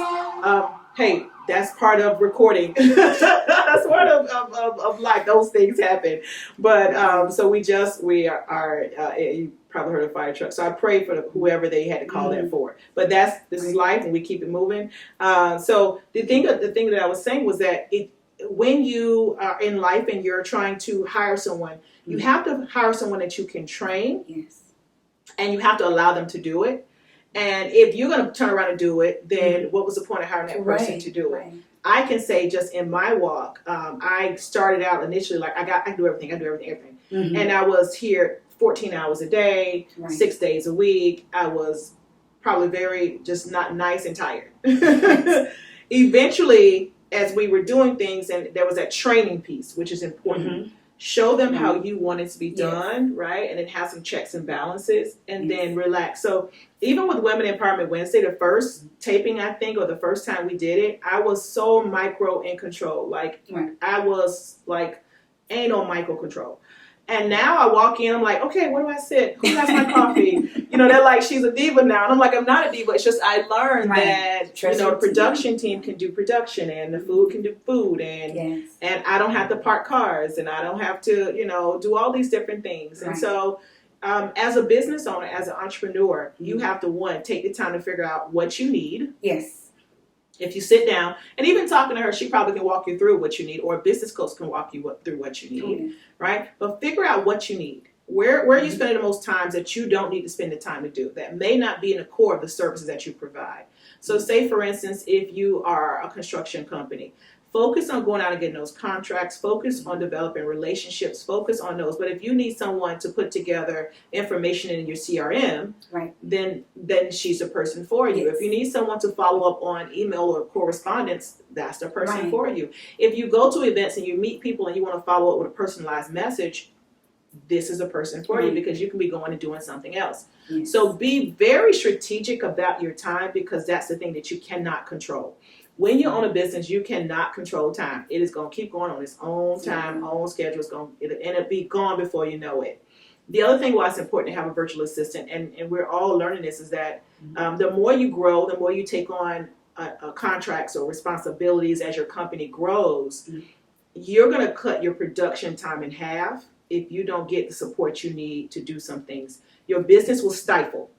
Hey, that's part of recording. That's part of life. Those things happen. But so we are you probably heard of fire truck. So I pray for whoever they had to call that for. But this is life, and we keep it moving. So the thing that I was saying was that when you are in life and you're trying to hire someone, you have to hire someone that you can train. Yes. And you have to allow them to do it. And if you're going to turn around and do it, then what was the point of hiring that person to do it? I can say just in my walk, I started out initially like I do everything. And I was here 14 hours a day, 6 days a week. I was probably very just not nice and tired. Eventually, as we were doing things, and there was that training piece, which is important. Show them how you want it to be done, right? And then have some checks and balances, and then relax. So even with Women Empowerment Wednesday, the first taping, I think, or the first time we did it, I was so mmicro in control. Like I was like, ain't no micro control. And now I walk in, I'm like, okay, where do I sit? Who has my coffee? They're like, she's a diva now. And I'm like, I'm not a diva. It's just I learned that, the production team can do production and the food can do food. And I don't have to park cars and I don't have to, do all these different things. And so as a business owner, as an entrepreneur, you have to, one, take the time to figure out what you need. Yes. If you sit down, and even talking to her, she probably can walk you through what you need, or a business coach can walk you through what you need, right? But figure out what you need. Where are you spending the most times that you don't need to spend the time to do? That may not be in the core of the services that you provide. So say, for instance, if you are a construction company, focus on going out and getting those contracts, focus on developing relationships, focus on those. But if you need someone to put together information in your CRM, then she's a person for you. If you need someone to follow up on email or correspondence, that's the person for you. If you go to events and you meet people and you want to follow up with a personalized message, this is a person for you because you can be going and doing something else. So be very strategic about your time because that's the thing that you cannot control. When you own a business, you cannot control time. It is going to keep going on its own time, own schedule. It'll be gone before you know it. The other thing why it's important to have a virtual assistant, and we're all learning this, is that the more you grow, the more you take on contracts or responsibilities as your company grows, you're going to cut your production time in half if you don't get the support you need to do some things. Your business will stifle.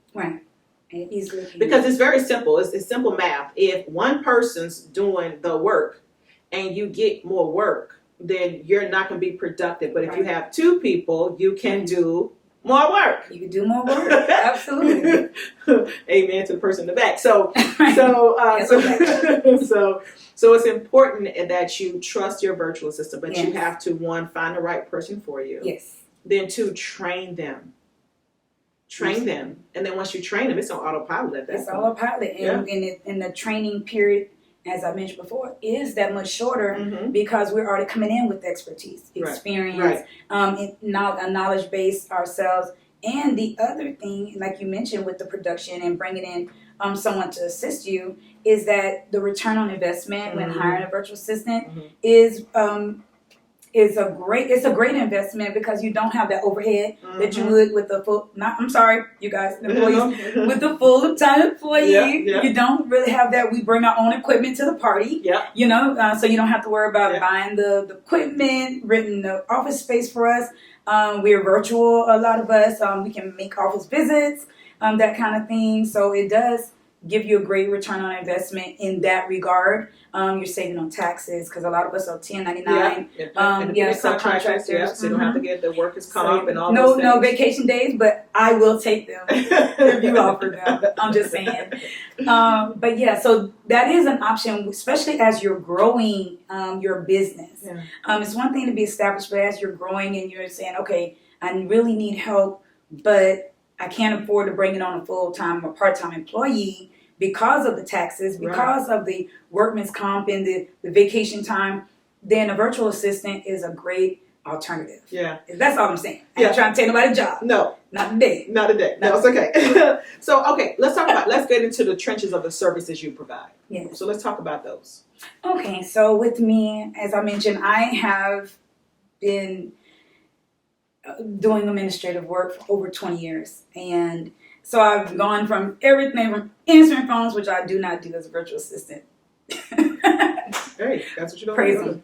Because it's very simple. It's simple math. If one person's doing the work and you get more work, then you're not going to be productive. But if you have two people, you can do more work. You can do more work. Absolutely. Amen to the person in the back. So it's important that you trust your virtual assistant, but you have to, one, find the right person for you. Yes. Then two, train them. Train them, and then once you train them, it's on autopilot at that point. It's autopilot, and the training period, as I mentioned before, is that much shorter because we're already coming in with expertise, experience, knowledge base ourselves. And the other thing, like you mentioned with the production and bringing in someone to assist you, is that the return on investment when hiring a virtual assistant is a great investment because you don't have that overhead that you would with the full. I'm sorry, you guys, employees with the full-time employee. You don't really have that. We bring our own equipment to the party. So you don't have to worry about buying the equipment, renting the office space for us. We're virtual. A lot of us. We can make office visits, that kind of thing. So it does give you a great return on investment in that regard. You're saving on taxes because a lot of us are 1099. Subcontractors. So you don't have to get the workers' comp and all those things. No vacation days, but I will take them if you offer them. I'm just saying. But yeah, so that is an option, especially as you're growing your business. It's one thing to be established, but as you're growing and you're saying, okay, I really need help, but I can't afford to bring it on a full-time or part-time employee because of the taxes, because of the workman's comp and the vacation time, then a virtual assistant is a great alternative. That's all I'm saying. I'm not trying to take nobody's job. No. Not today. Not today. No, it's okay. So, let's get into the trenches of the services you provide. So let's talk about those. Okay, so with me, as I mentioned, I have been doing administrative work for over 20 years. And so I've gone from everything from answering phones, which I do not do as a virtual assistant. Hey, that's what you don't Praise him.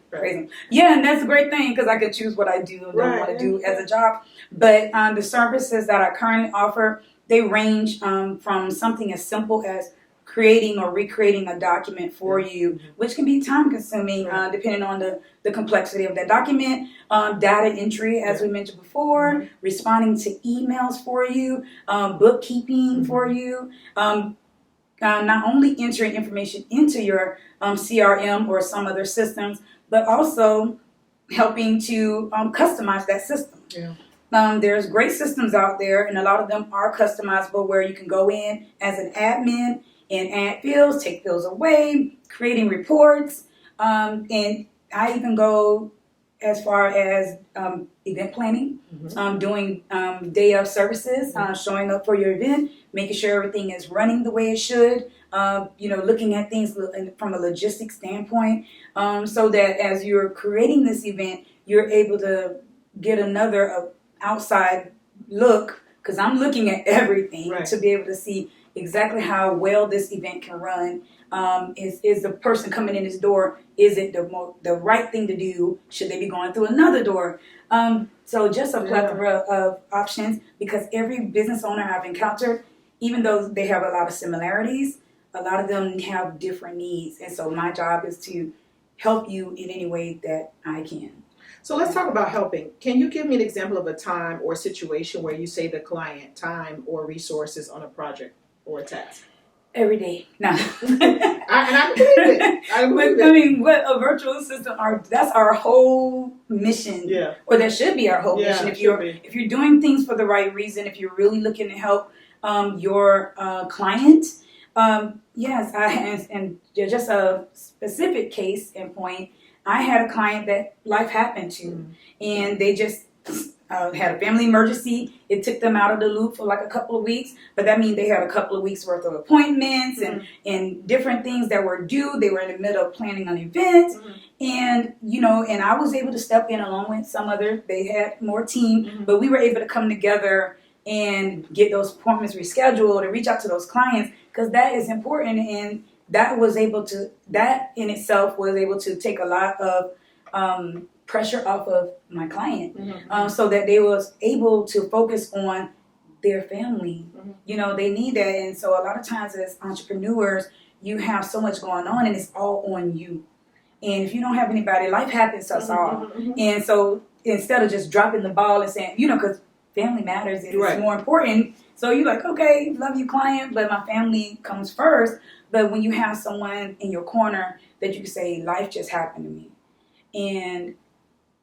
Yeah, and that's a great thing because I could choose what I do and don't want to do as a job. But the services that I currently offer, they range from something as simple as creating or recreating a document for you, which can be time consuming depending on the complexity of that document, data entry, as we mentioned before, responding to emails for you, bookkeeping for you, not only entering information into your CRM or some other systems, but also helping to customize that system. There's great systems out there, and a lot of them are customizable where you can go in as an admin and add fields, take fields away, creating reports. And I even go as far as event planning, doing day of services, showing up for your event, making sure everything is running the way it should, looking at things from a logistics standpoint, so that as you're creating this event, you're able to get another outside look, because I'm looking at everything to be able to see exactly how well this event can run. Is the person coming in this door, is it the right thing to do? Should they be going through another door? So just a plethora of options, because every business owner I've encountered, even though they have a lot of similarities, a lot of them have different needs. And so my job is to help you in any way that I can. So let's talk about helping. Can you give me an example of a time or situation where you save the client time or resources on a project or a task? Every day. No. I believe it. I believe it. I mean, what a virtual assistant that's our whole mission. Yeah. Or that should be our whole mission. it If should you're doing things for the right reason, if you're really looking to help your client, yes, and just a specific case in point, I had a client that life happened to, and they just had a family emergency. It took them out of the loop for like a couple of weeks, but that means they had a couple of weeks worth of appointments and different things that were due. They were in the middle of planning an event, and and I was able to step in along with some other. They had more team, but we were able to come together and get those appointments rescheduled and reach out to those clients, because that is important. And that in itself was able to take a lot of pressure off of my client, so that they was able to focus on their family. They need that. And so a lot of times as entrepreneurs, you have so much going on and it's all on you. And if you don't have anybody, life happens to us all. And so instead of just dropping the ball and saying, because family matters, it's more important. So you're like, okay, love you, client, but my family comes first. But when you have someone in your corner that you can say, life just happened to me, and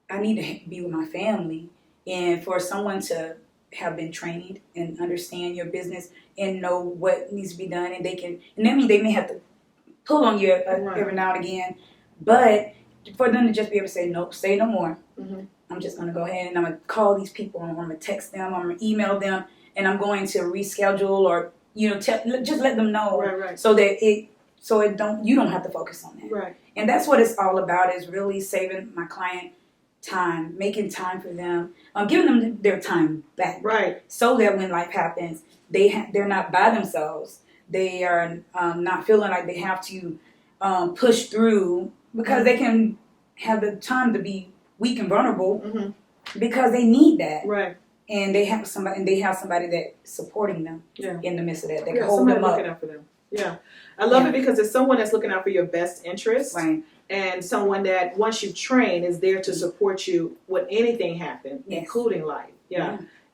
I need to be with my family, and for someone to have been trained and understand your business and know what needs to be done, and that means they may have to pull on you every now and again, but for them to just be able to say, nope, say no more. I'm just going to go ahead and I'm going to call these people, and I'm going to text them, I'm going to email them, and I'm going to reschedule or just let them know, so that you don't have to focus on that. And that's what it's all about, is really saving my client time, making time for them, giving them their time back, so that when life happens, they're not by themselves. They are not feeling like they have to push through, because they can have the time to be weak and vulnerable, because they need that. And they have somebody that's supporting them in the midst of that. They can hold them up. Looking out for them. I love it, because it's someone that's looking out for your best interest, and someone that once you train is there to support you when anything happens, including life.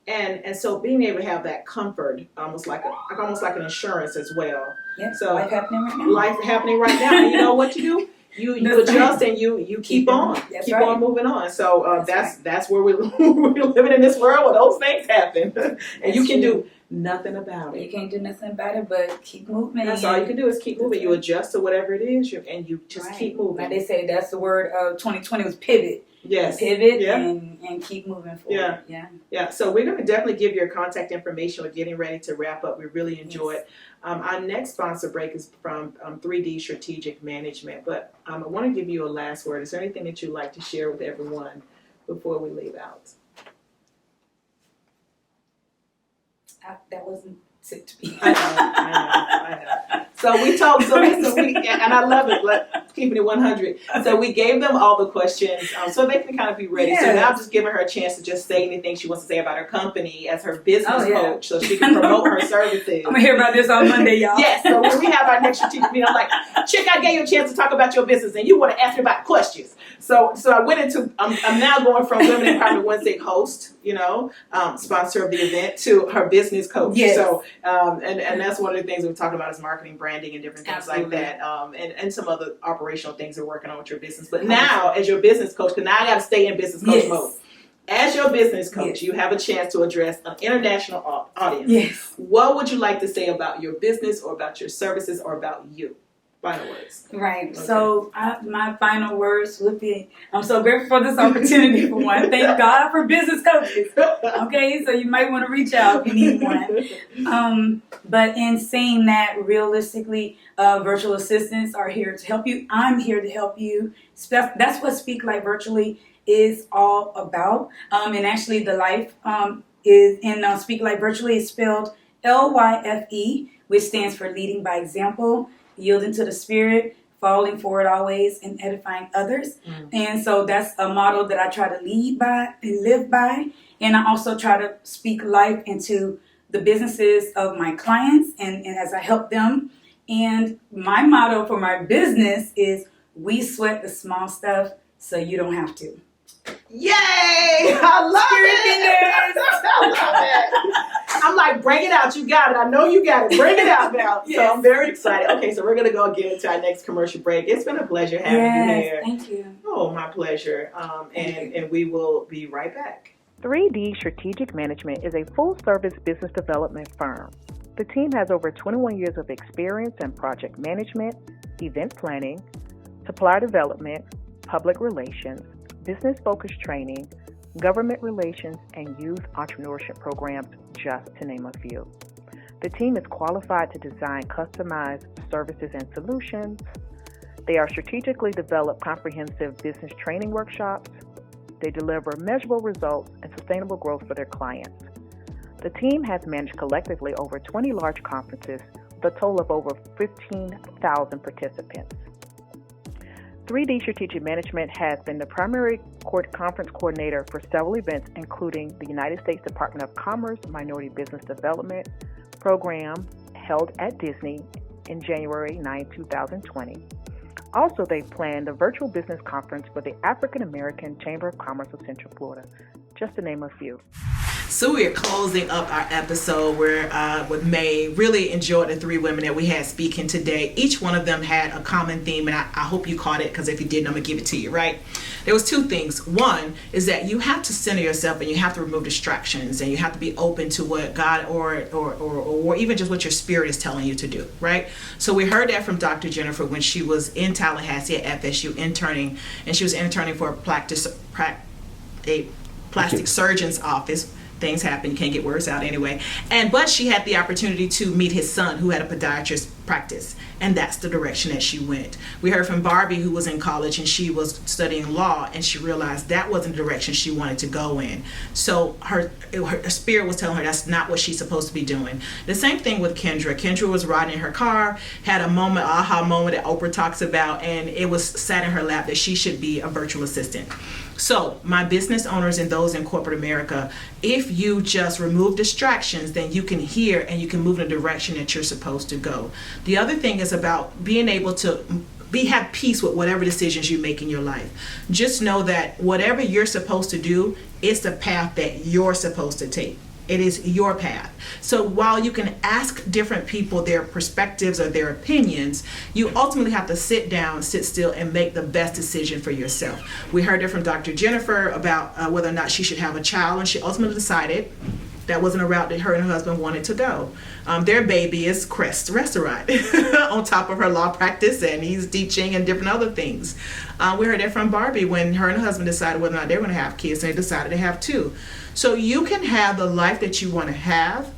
And so being able to have that comfort, almost like an insurance as well. So life happening right now. Life happening right now. And you know what you do? You adjust and you keep on. Keep on moving on. So that's where we're living in this world where those things happen. And you can do nothing about it. You can't do nothing about it, but keep moving. That's all you can do, is keep moving. You adjust to whatever it is, and you just keep moving. Like they say, that's the word of 2020 was pivot. Yes. Pivot and keep moving forward. Yeah. So we're going to definitely give your contact information. We're getting ready to wrap up. We really enjoy it. Our next sponsor break is from 3D Strategic Management. But I want to give you a last word. Is there anything that you'd like to share with everyone before we leave out? That wasn't it to be. I know. So we told, and I love it, keeping it 100. So we gave them all the questions so they can kind of be ready. Yes. So now I'm just giving her a chance to just say anything she wants to say about her company as her business coach, so she can promote her services. I'm going to hear about this on Monday, y'all. Yes, so when we have our next strategic meeting, I'm like, Chick, I gave you a chance to talk about your business, and you want to ask me about questions. So I went into, I'm now going from Women Empowerment Wednesday host, sponsor of the event, to her business coach. Yes. So, and that's one of the things we're talking about is marketing, branding, and different things like that. And some other operational things we're working on with your business. But now, as your business coach, because now I got to stay in business coach mode. As your business coach, you have a chance to address an international audience. Yes. What would you like to say about your business or about your services or about you? Final words. Right. Okay. So my final words would be, I'm so grateful for this opportunity for one. Thank God for business coaches. Okay, so you might want to reach out if you need one. But in saying that, realistically, virtual assistants are here to help you. I'm here to help you. That's what Speak Like Virtually is all about. And actually, the life is in Speak Life Virtually is spelled LYFE, which stands for leading by example, yielding to the Spirit, falling forward always, and edifying others. And so that's a model that I try to lead by and live by. And I also try to speak life into the businesses of my clients and as I help them. And my motto for my business is, we sweat the small stuff so you don't have to. Yay! I love it! I love it! I'm like, bring it out. You got it. I know you got it. Bring it out now. Yes. So I'm very excited. Okay, so we're going to go get into our next commercial break. It's been a pleasure having you here. Thank you. Oh, my pleasure. And we will be right back. 3D Strategic Management is a full-service business development firm. The team has over 21 years of experience in project management, event planning, supplier development, public relations, business-focused training, government relations, and youth entrepreneurship programs, just to name a few. The team is qualified to design customized services and solutions. They are strategically developed comprehensive business training workshops. They deliver measurable results and sustainable growth for their clients. The team has managed collectively over 20 large conferences with a total of over 15,000 participants. 3D Strategic Management has been the primary conference coordinator for several events, including the United States Department of Commerce Minority Business Development Program held at Disney in January 9, 2020. Also, they planned a virtual business conference for the African American Chamber of Commerce of Central Florida, just to name a few. So we are closing up our episode with May. Really enjoyed the three women that we had speaking today. Each one of them had a common theme, and I hope you caught it, because if you didn't, I'm going to give it to you, right? There was two things. One is that you have to center yourself, and you have to remove distractions, and you have to be open to what God or even just what your spirit is telling you to do, right? So we heard that from Dr. Jennifer when she was in Tallahassee at FSU interning, and she was interning for a plastic surgeon's office. Things happen, you can't get words out anyway. But she had the opportunity to meet his son, who had a podiatrist practice, and that's the direction that she went. We heard from Barbie, who was in college and she was studying law, and she realized that wasn't the direction she wanted to go in. So her spirit was telling her that's not what she's supposed to be doing. The same thing with Kendra. Kendra was riding in her car, had a moment, aha moment that Oprah talks about, and it was sat in her lap that she should be a virtual assistant. So my business owners and those in corporate America, if you just remove distractions, then you can hear and you can move in the direction that you're supposed to go. The other thing is about being able to have peace with whatever decisions you make in your life. Just know that whatever you're supposed to do, it's the path that you're supposed to take. It is your path. So while you can ask different people their perspectives or their opinions, you ultimately have to sit down, sit still, and make the best decision for yourself. We heard it from Dr. Jennifer about whether or not she should have a child, and she ultimately decided that wasn't a route that her and her husband wanted to go. Their baby is Crest Restaurant on top of her law practice, and he's teaching and different other things. We heard that from Barbie when her and her husband decided whether or not they were going to have kids, and they decided to have two. So you can have the life that you want to have.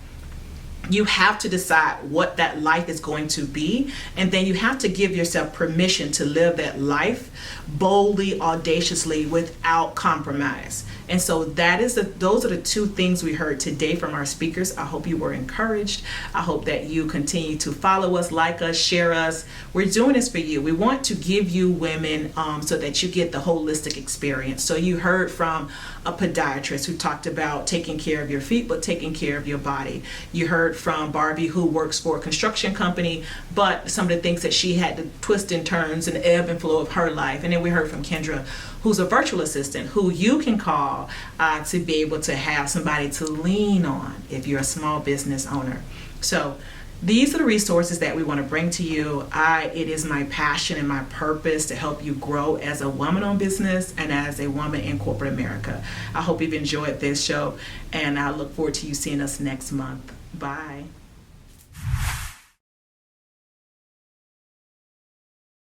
You have to decide what that life is going to be, and then you have to give yourself permission to live that life boldly, audaciously, without compromise. And so those are the two things we heard today from our speakers. I hope you were encouraged. I hope that you continue to follow us, like us, share us. We're doing this for you. We want to give you women so that you get the holistic experience. So you heard from a podiatrist who talked about taking care of your feet, but taking care of your body. You heard from Barbie, who works for a construction company, but some of the things that she had to twist and turns and ebb and flow of her life. And then we heard from Kendra, who's a virtual assistant, who you can call to be able to have somebody to lean on if you're a small business owner. So these are the resources that we want to bring to you. It is my passion and my purpose to help you grow as a woman-owned business and as a woman in corporate America. I hope you've enjoyed this show, and I look forward to you seeing us next month. Bye.